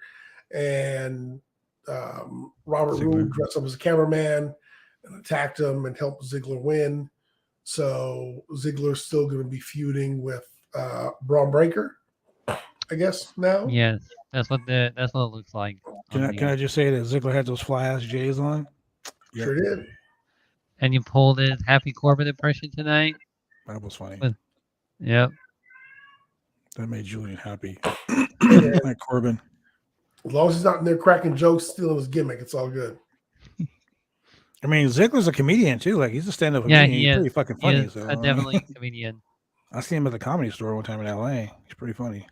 and Robert Roode dressed up as a cameraman and attacked him and helped Ziggler win. So Ziggler's still going to be feuding with Braun Breaker, I guess now. Yes, that's what it looks like. Can I just say that Ziggler had those fly ass J's on? Sure did. And you pulled his Happy Corbin impression tonight. That was funny. Yep. That made Julian happy. Like Corbin. As long as he's not in there cracking jokes, stealing his gimmick, it's all good. I mean, Ziggler's a comedian too. Like he's a stand-up Yeah, comedian. he He's is. pretty fucking He funny. is So definitely a comedian. I seen him at the Comedy Store one time in LA. He's pretty funny.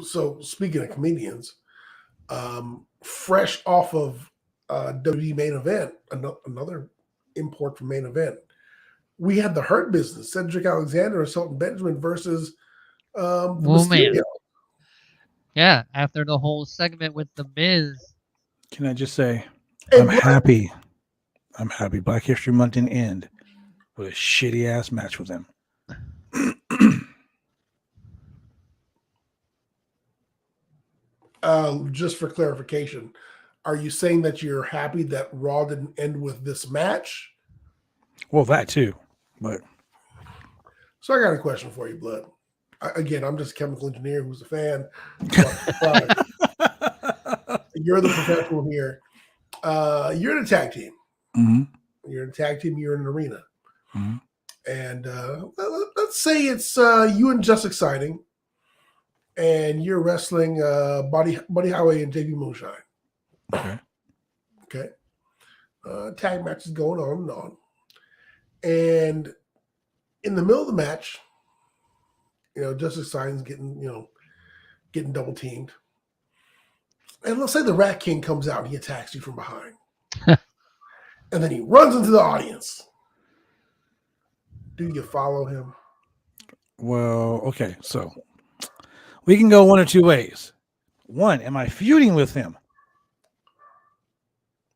So speaking of comedians, fresh off of WWE Main Event, another import from Main Event, we had the Hurt Business, Cedric Alexander and Shelton Benjamin versus the Mysterio. Yeah, after the whole segment with the Miz. Can I just say, Hey, I'm Black- happy. I'm happy. Black History Month didn't end with a shitty ass match with him. Just for clarification, are you saying that you're happy that Raw didn't end with this match? Well, that too, but So I got a question for you, Blood. Again, I'm just a chemical engineer who's a fan. You're the professional here. You're in a tag team. mm-hmm. You're in a tag team. You're in an arena. Mhm. And let's say it's you and Just Exciting, and you're wrestling Buddy Highway and JB Moonshine. Okay. Okay. Tag match is going on and on. And in the middle of the match, Just Exciting's getting double teamed. And let's say the Rat King comes out and he attacks you from behind. And then he runs into the audience. Do you follow him? Well, okay, so we can go one of two ways. One, am I feuding with him?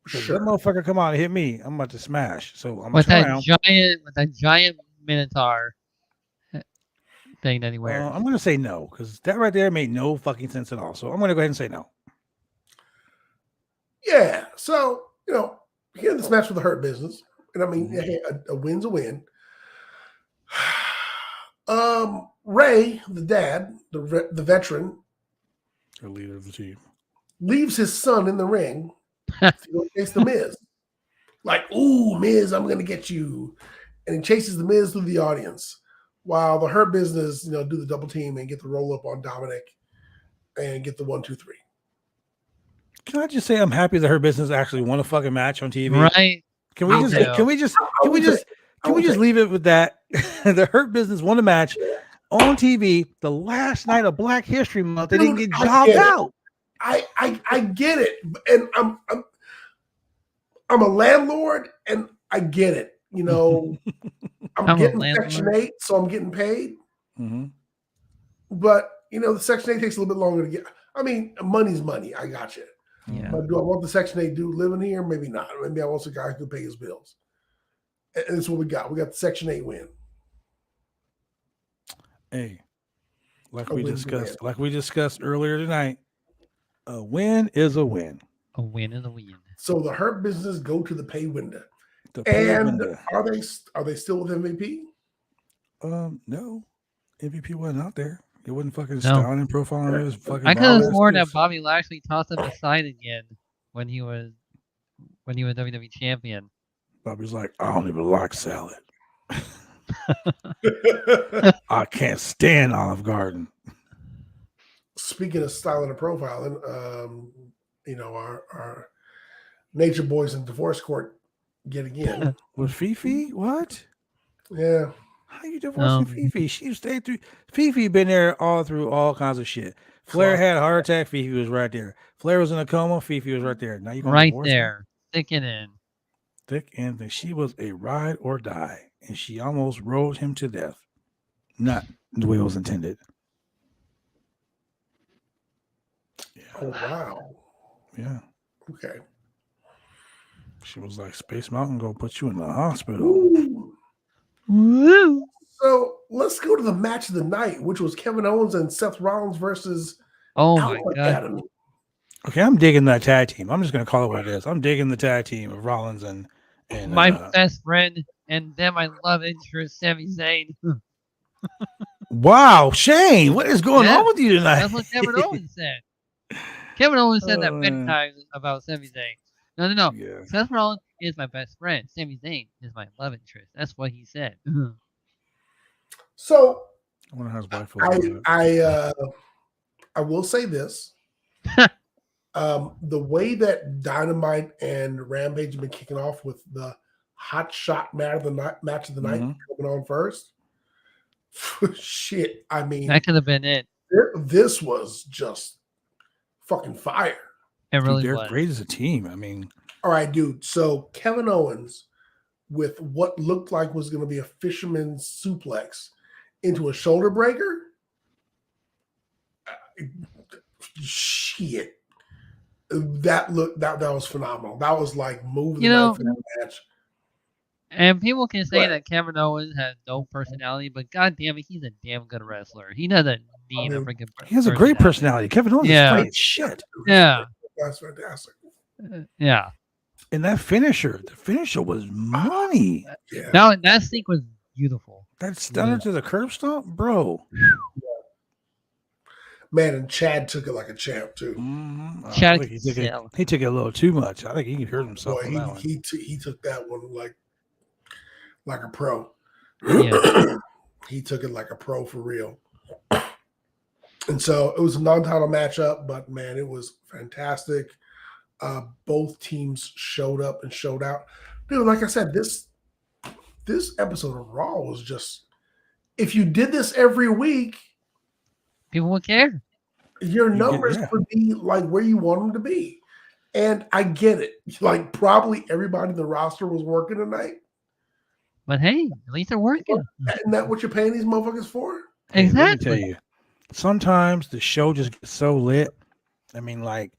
Because that motherfucker come out and hit me, I'm about to smash. So I'm With turn that around. giant Minotaur thing that he wears. I'm gonna say no, because that right there made no fucking sense at all. So I'm gonna go ahead and say no. Yeah. So, here in this match with the Hurt Business, And I mean, hey, a win's a win. Ray, the dad, the veteran, The leader of the team. leaves his son in the ring to go chase the Miz. Like, ooh, Miz, I'm gonna get you. And he chases the Miz through the audience while the Hurt Business, do the double team and get the roll up on Dominic and get the 1, 2, 3. Can I just say I'm happy that Her Business actually won a fucking match on TV? Right. Can we just leave it with that? The Hurt Business won a match on TV the last night of Black History Month. They didn't get jobbed out. I get it, and I'm a landlord, and I get it. I'm getting Section 8, so I'm getting paid. Mm-hmm. But the Section 8 takes a little bit longer to get. I mean, money's money. I got you. Yeah. But do I want the Section 8 dude living here? Maybe not. Maybe I want some guy who can pay his bills. And that's what we got. We got the Section 8 win. Hey, like we discussed earlier tonight, a win is a win. A win is a win. So the Hurt Business go to the pay window. And are they still with MVP? No, MVP wasn't out there. It wasn't fucking styling and profiling. It was fucking. I could have sworn that Bobby Lashley tossed him aside again when he was WWE champion. Bobby's like, I don't even like salad. I can't stand Olive Garden. Speaking of styling and profiling, our Nature Boys in divorce court yet again. With Fifi? What? Yeah. How you divorcing Fifi? She stayed through. Fifi been there all through all kinds of shit. Flair had a heart attack. Fifi was right there. Flair was in a coma. Fifi was right there. Now you right there, thick and in. Thick and thin. She was a ride or die, and she almost rode him to death. Not the way it was intended. Yeah. Oh wow. Yeah. Okay. She was like, Space Mountain gonna put you in the hospital. Ooh. Woo. So let's go to the match of the night, which was Kevin Owens and Seth Rollins versus Alpha God. Academy. Okay, I'm digging that tag team. I'm just gonna call it what it is. I'm digging the tag team of Rollins and my best friend and then my love interest, Sami Zayn. Wow, Shane, what is going on with you tonight? That's what Kevin Owens said. Kevin Owens said that many times about Sami Zayn. No. Yeah. Seth Rollins is my best friend. Sami Zayn is my love interest. That's what he said. So I wonder how his wife feels. I will say this. The way that Dynamite and Rampage have been kicking off with the hot shot match of the night coming on first. Shit, I mean, that could have been it. This was just fucking fire. It really they're was. great as a team. I mean, all right, dude. So Kevin Owens with what looked like was going to be a fisherman's suplex into a shoulder breaker. Shit. That was phenomenal. That was like moving the match. And people can say that Kevin Owens has no personality, but god damn it, he's a damn good wrestler. He doesn't need a freaking he has a great personality. Kevin Owens is great shit. Yeah. That's fantastic. Yeah. And the finisher was money. Yeah. Now that sync was beautiful. That stunner to the curb stomp, bro. Man, and Chad took it like a champ too. Mm-hmm. Chad, he took it a little too much. I think he hurt himself. Boy, he took that one like a pro. Yeah. He took it like a pro for real. And so it was a non-title matchup, but man, it was fantastic. Both teams showed up and showed out. Dude, like I said, this episode of Raw was just, if you did this every week, people would care. Your numbers would be like where you want them to be. And I get it. Like probably everybody in the roster was working tonight. But hey, at least they're working. Isn't that what you're paying these motherfuckers for? Exactly. Let me tell you, sometimes the show just gets so lit. I mean, like,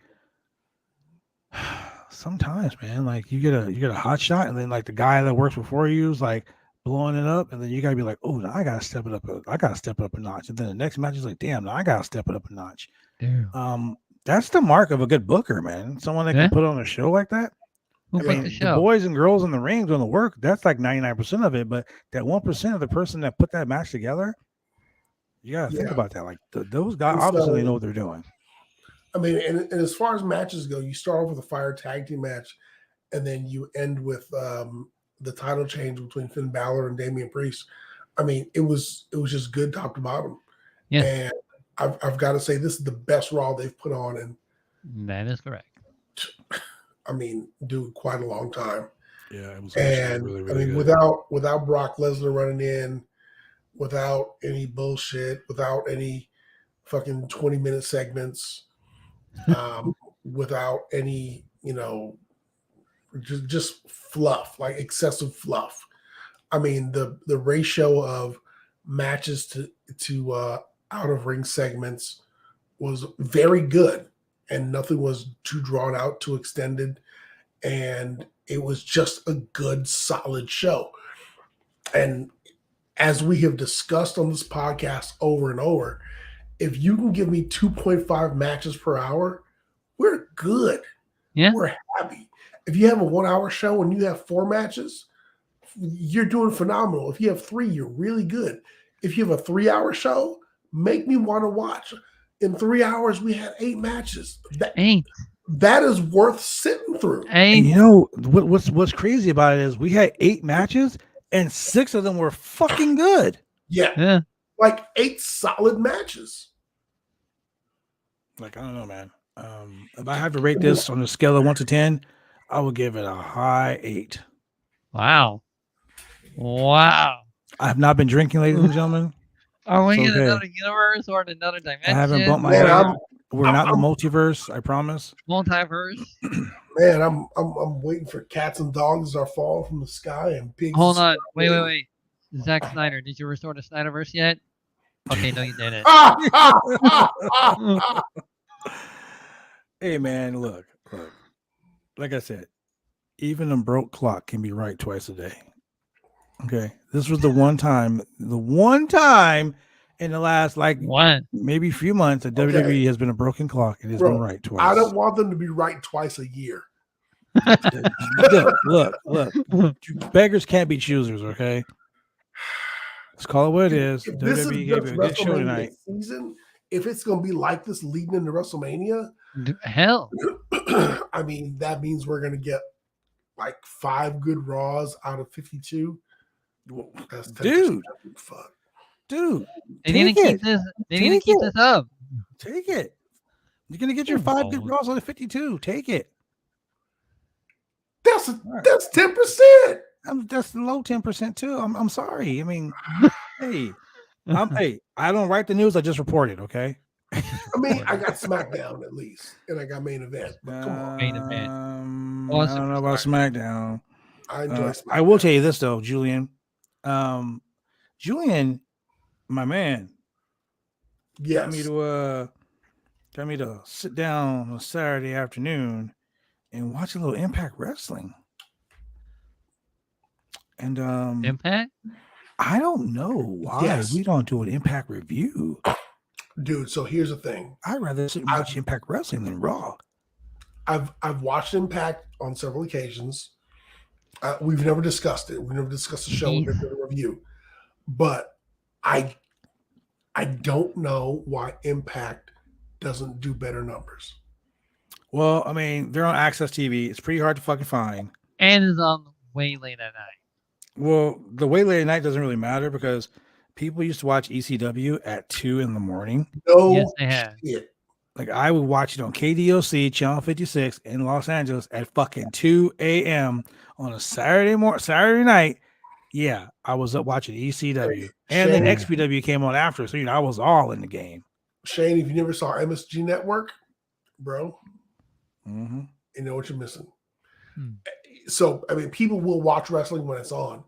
sometimes, man, like you get a hot shot, and then like the guy that works before you is like blowing it up, and then you gotta be like, oh, now I gotta step it up. I gotta step it up a notch. And then the next match is like, damn, now I gotta step it up a notch. Damn. That's the mark of a good booker, man. Someone that can put on a show like that. Who I put mean, the the show? boys and girls in the ring doing the work, that's like 99% of it. But that 1% of the person that put that match together, you got to think Yeah. about that. Like those guys, And obviously, they so- know what they're doing. I mean, and as far as matches go, you start off with a fire tag team match, and then you end with the title change between Finn Balor and Damian Priest. I mean, it was just good top to bottom. Yeah. And I've got to say, this is the best Raw they've put on in, That is correct. I mean, dude, quite a long time. Yeah, it was And really, I really mean, good. without Brock Lesnar running in, without any bullshit, without any fucking 20-minute segments, without any, just fluff, like excessive fluff. I mean, the ratio of matches to out of ring segments was very good, and nothing was too drawn out, too extended, and it was just a good, solid show. And as we have discussed on this podcast over and over, if you can give me 2.5 matches per hour, we're good. Yeah. We're happy. If you have a 1 hour show and you have 4 matches, you're doing phenomenal. If you have 3, you're really good. If you have a 3 hour show, make me want to watch. In 3 hours, we had 8 matches. That is worth sitting through. And you know what's crazy about it is we had 8 matches and 6 of them were fucking good. Yeah. Like 8 solid matches. Like, I don't know, man. If I have to rate this on a scale of 1 to 10, I would give it a high 8. Wow. I have not been drinking, ladies and gentlemen. Are we It's in okay. another universe or in another dimension? I haven't bumped my Man, head. We're not in the multiverse, I promise. Multiverse. Man, I'm waiting for cats and dogs are falling from the sky and pigs. Hold on. Wait. Zack Snyder, did you restore the Snyderverse yet? Okay, no, you didn't. Hey, man, look. Like I said, even a broke clock can be right twice a day. Okay, this was the one time in the last maybe few months that WWE has been a broken clock and it's been right twice. I don't want them to be right twice a year. Look. Beggars can't be choosers, okay? Let's call it what it is. If this WWE is gave it a good show WrestleMania tonight. season, if it's going to be like this leading into WrestleMania, hell, I mean, that means we're going to get like 5 good Raws out of 52. That's 10%. Dude. Fuck. Dude, they need to keep this. They need to keep this up. Take it. You're gonna get your 5 good Raws out of 52. Take it. That's 10%. That's low 10% too. I'm sorry. I mean, hey, I don't write the news. I just report it. Okay. I mean, I got SmackDown at least, and I got Main Event. But come on, Main Event. I don't know about SmackDown. I enjoy SmackDown. I will tell you this though, Julian. Julian, my man. Yes. Got me to sit down on a Saturday afternoon and watch a little Impact Wrestling. And Impact? I don't know why we don't do an Impact review. Dude, so here's the thing. I'd rather sit and watch Impact Wrestling than Raw. I've watched Impact on several occasions. We've never discussed it. We've never discussed the show. We've never done a review. But I don't know why Impact doesn't do better numbers. Well, I mean, they're on Access TV. It's pretty hard to fucking find. And it's on way late at night. Well, the way late at night doesn't really matter because people used to watch ECW at 2 in the morning. No, yes, they have. Shit. Like I would watch it on KDOC channel 56 in Los Angeles at fucking 2 a.m. on a Saturday night. Yeah, I was up watching ECW, and then XPW came on after, so I was all in the game. Shane, if you never saw MSG Network, bro, you know what you're missing. So, I mean, people will watch wrestling when it's on,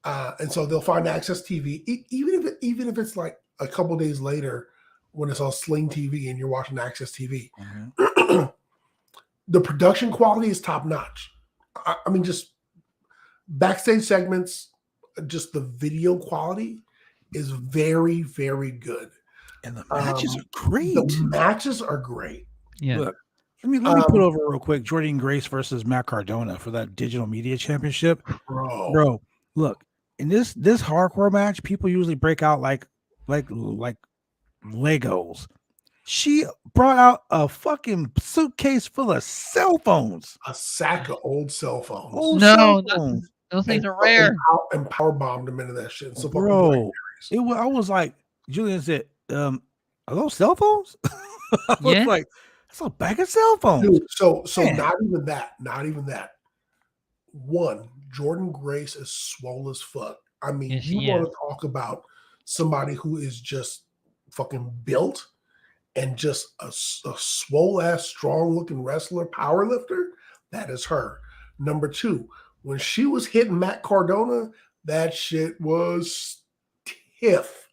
and so they'll find Access TV, even if it's like a couple days later when it's on Sling TV and you're watching Access TV. The production quality is top notch. I mean, just backstage segments, just the video quality is very, very good. And the matches are great. The matches are great. Yeah. Look, Let me put over real quick. Jordan Grace versus Matt Cardona for that digital media championship. Bro, look, in this hardcore match, people usually break out like Legos. She brought out a fucking suitcase full of cell phones. A sack of old cell phones. Those things are rare. And power bombed them into that shit. So bro, I was like, Julian said, are those cell phones? I was like, that's a bag of cell phones. Dude, so not even that. One, Jordan Grace is swole as fuck. I mean, you want to talk about somebody who is just fucking built and just a swole ass, strong looking wrestler, power lifter. That is her. Number two, when she was hitting Matt Cardona, that shit was stiff.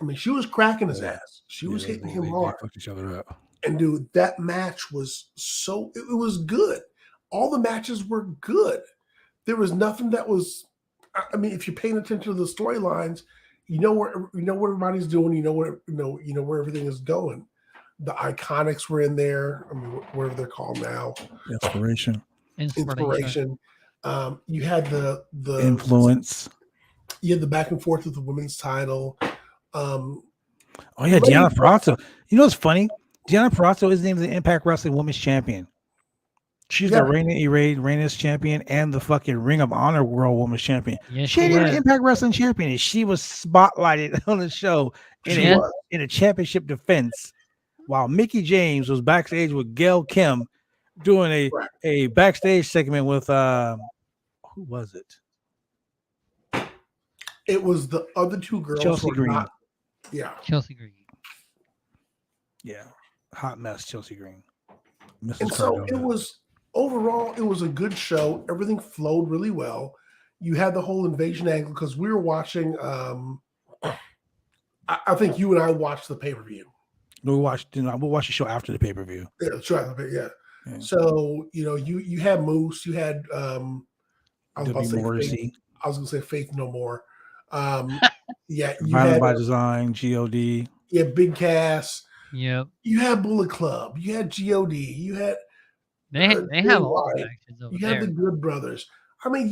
I mean, she was cracking his ass. She was hitting him hard. Fucked each other up. And dude, that match was it was good. All the matches were good. There was nothing that was, I mean, if you're paying attention to the storylines, you know what everybody's doing, you know where everything is going. The Iconics were in there. I mean, whatever they're called now. Inspiration. You had the Influence. You had the back and forth with the women's title. Deanna Purrazzo. You know what's funny? Deanna Purrazzo is named the Impact Wrestling Women's Champion. She's the Reigns champion and the fucking Ring of Honor World Women's Champion. Yes, she ain't an Impact Wrestling champion, and she was spotlighted on the show in a championship defense, while Mickie James was backstage with Gail Kim doing a backstage segment with who was it? It was the other two girls. Chelsea Green. Chelsea Green. Yeah, hot mess, Chelsea Green. And so it was overall, it was a good show. Everything flowed really well. You had the whole invasion angle because we were watching. I think you and I watched the pay-per-view. We'll watch the show after the pay-per-view. Yeah, that's right. Yeah. So you had Moose, you had I was gonna say Faith No More. You Violent by Design, GOD. Yeah, Big Cass. Yep. You had Bullet Club. You had GOD. You had they have all the actions over You had the Good Brothers. I mean,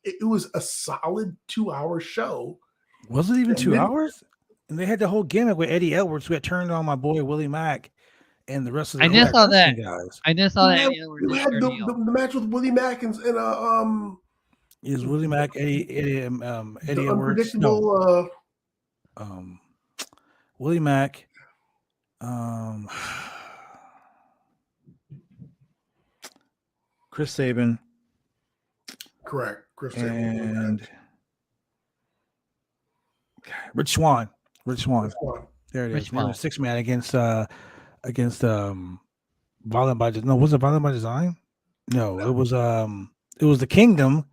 it was a solid 2-hour show. Was it even 2 hours? And they had the whole gimmick with Eddie Edwards, who had turned on my boy Willie Mack and the rest of the I just saw that. guys. I just saw that. You had the match with Willie Mack and is Willie Mack Eddie Edwards? No. Willie Mack. Chris Sabin. Correct. Chris Sabin. And Rich Swann. There it is. 6-man against Violent by Design. No, was it Violent by Design? No, it was the Kingdom.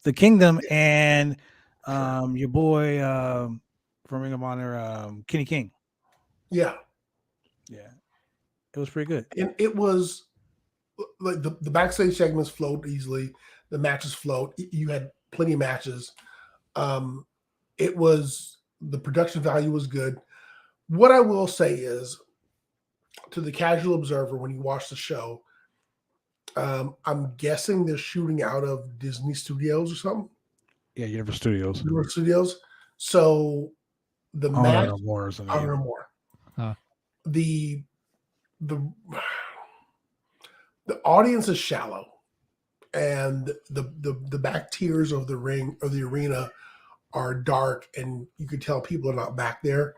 The Kingdom and your boy from Ring of Honor, Kenny King. Yeah. It was pretty good. And it was like the backstage segments flowed easily. The matches flowed. You had plenty of matches. It was the production value was good. What I will say is, to the casual observer, when you watch the show, I'm guessing they're shooting out of Disney Studios or something. Yeah, Universal Studios. Universal Studios. So the match. Honor No More. The audience is shallow, and the back tiers of the ring or the arena are dark, and you could tell people are not back there,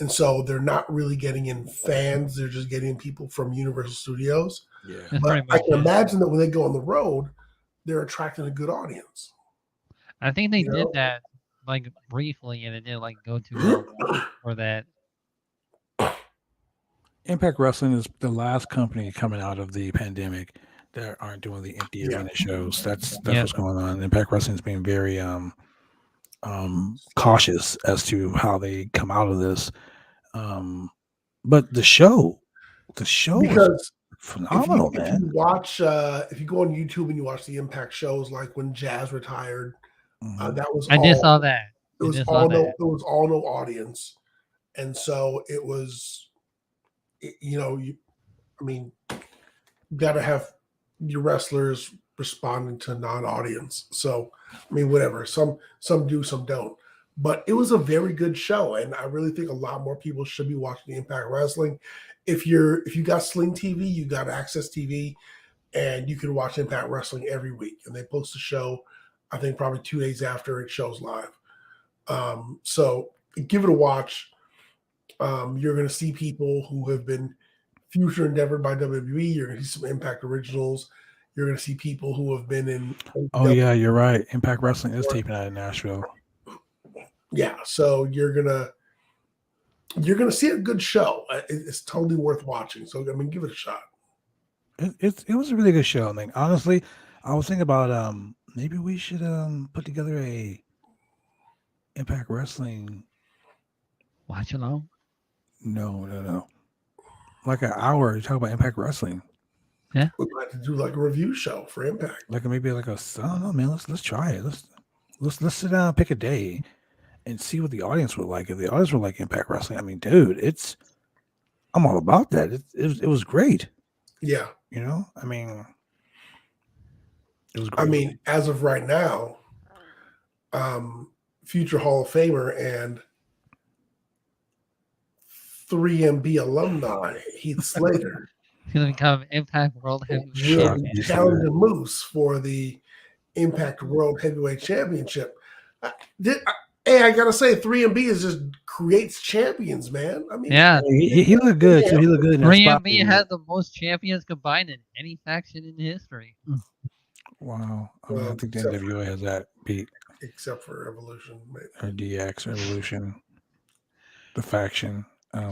and so they're not really getting in fans. They're just getting people from Universal Studios. Yeah, but I can imagine that when they go on the road, they're attracting a good audience. I think they did that like briefly, and it didn't like go too well for that. Impact Wrestling is the last company coming out of the pandemic that aren't doing the empty arena shows. That's what's going on. Impact Wrestling is being very cautious as to how they come out of this. But the show is phenomenal, man. If you watch, if you go on YouTube and you watch the Impact shows, like when Jazz retired, that was I just saw that. It was all no audience, and so it was. I mean, got to have your wrestlers responding to non-audience. So, I mean, whatever. Some do, some don't. But it was a very good show, and I really think a lot more people should be watching Impact Wrestling. If you got Sling TV, you got Access TV, and you can watch Impact Wrestling every week. And they post a show, I think probably 2 days after it shows live. So give it a watch. You're going to see people who have been future endeavored by WWE. You're going to see some Impact originals. You're going to see people who have been in. Oh yeah, you're right. Impact Wrestling is taping out in Nashville. Yeah, so you're gonna see a good show. It's totally worth watching. So I mean, give it a shot. It was a really good show. I mean, honestly, I was thinking about maybe we should put together a Impact Wrestling. Watch along. No. Like an hour to talk about Impact Wrestling. We'd like to do like a review show for Impact. Like maybe like I don't know, man. Let's try it. Let's sit down and pick a day and see what the audience would like. If the audience would like Impact Wrestling, I mean, dude, I'm all about that. It was great. Yeah. You know, I mean, it was great. I mean, as of right now, future Hall of Famer and 3MB alumni Heath Slater He's going to become Impact World Heavyweight will Champion. be challenging Moose for the Impact World Heavyweight Championship. I gotta say, 3MB is just creates champions, man. I mean, Yeah, he looked good too. He looked good. In that spot. 3MB had the most champions combined in any faction in history. Wow. I mean, I Well, think the except NWA has that beat. except for Evolution. Or DX Revolution, the faction,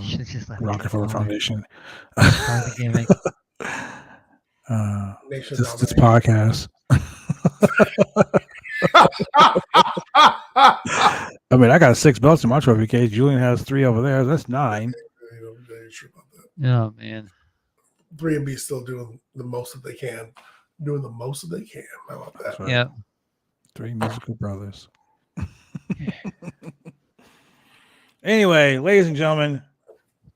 Should've just let Rockefeller it go. Foundation. Part of the gimmick. Nation This dominating. podcast. I mean, I got 6 belts in my trophy case. Julian has 3 over there. That's 9. Oh, man. 3MB is still doing the most that they can. Doing the most that they can. How about that? That's right. Yeah. 3 musical brothers. Anyway, ladies and gentlemen,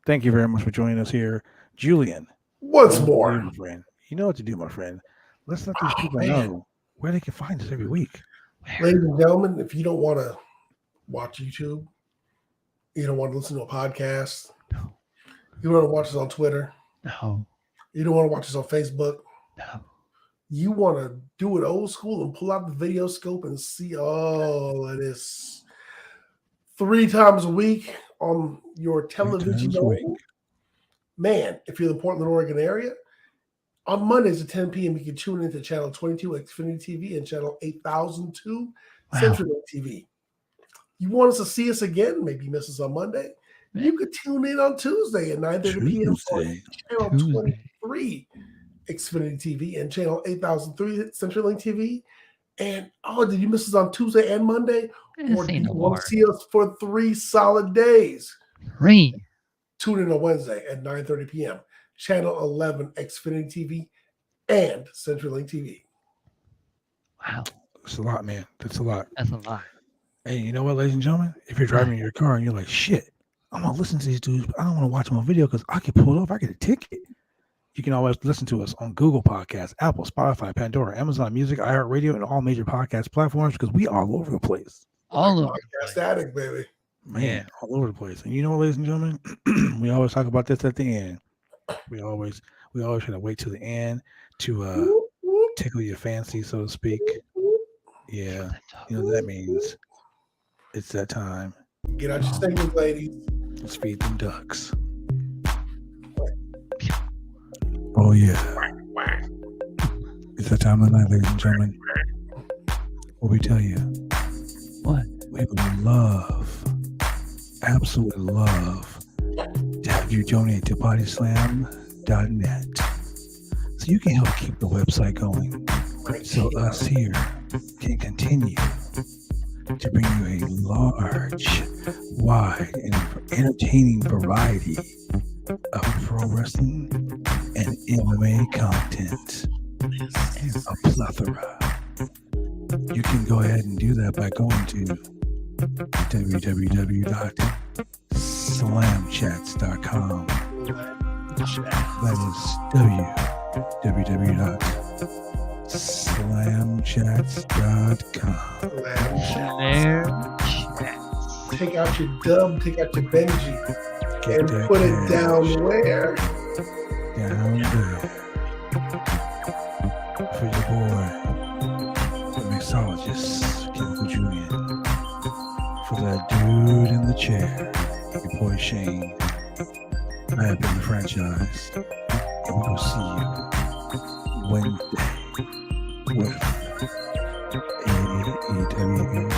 thank you very much for joining us here. Julian. Once you more. know what to do, my friend. You know what to do, my friend. Let's let these people man. know where they can find us every week. Ladies and gentlemen, if you don't want to watch YouTube, you don't want to listen to a podcast, No. you don't want to watch us on Twitter, No. you don't want to watch us on Facebook, No. you want to do it old school and pull out the video scope and see all of this 3 times a week on your television. times a week. Man, if you're in the Portland, Oregon area, on Mondays at 10 p.m., you can tune into channel 22 Xfinity TV and channel 8002 Wow. Central Link TV. You want us to see us again? Maybe you miss us on Monday. You could tune in on Tuesday at 9:30 p.m. on Tuesday. channel Tuesday. 23 Xfinity TV and channel 8003 Central Link TV. And did you miss us on Tuesday and Monday? Or do Say you no want more. to see us for 3 solid days? 3. Tune in on Wednesday at 9:30 p.m. Channel 11 Xfinity TV and Central Link TV. Wow. It's a lot, man. That's a lot. That's a lot. Hey, you know what, ladies and gentlemen? If you're driving in your car and you're like, shit, I'm going to listen to these dudes, but I don't want to watch them on video because I get pulled over. I get a ticket. You can always listen to us on Google Podcasts, Apple, Spotify, Pandora, Amazon Music, iHeartRadio, and all major podcast platforms because we are all over the place. All over. Podcast Addict, baby. Man, Yeah. all over the place. And you know what, ladies and gentlemen? We always talk about this at the end. We always try to wait till the end to Whoop, whoop, tickle your fancy, so to speak. whoop. Yeah, you know what that means. It's that time. Get out your singles, ladies. Let's feed them ducks. Oh yeah. It's that time of the night, ladies and gentlemen. What we tell you. What? We would love, absolutely love, to have you donate to bodyslam.net so you can help keep the website going. So us here can continue to bring you a large, wide, and entertaining variety of pro wrestling and MMA content. A plethora. You can go ahead and do that by going to www.slamchats.com. That is www.slamchats.com. Flare chats. Take out your dub, take out your Benji, Get and that put it cash down where? down there for your boy, the mixologist, Chemical Julian, for that dude in the chair, your boy Shane. I have been the franchise, and we will see you Wednesday with AEW Dynamite.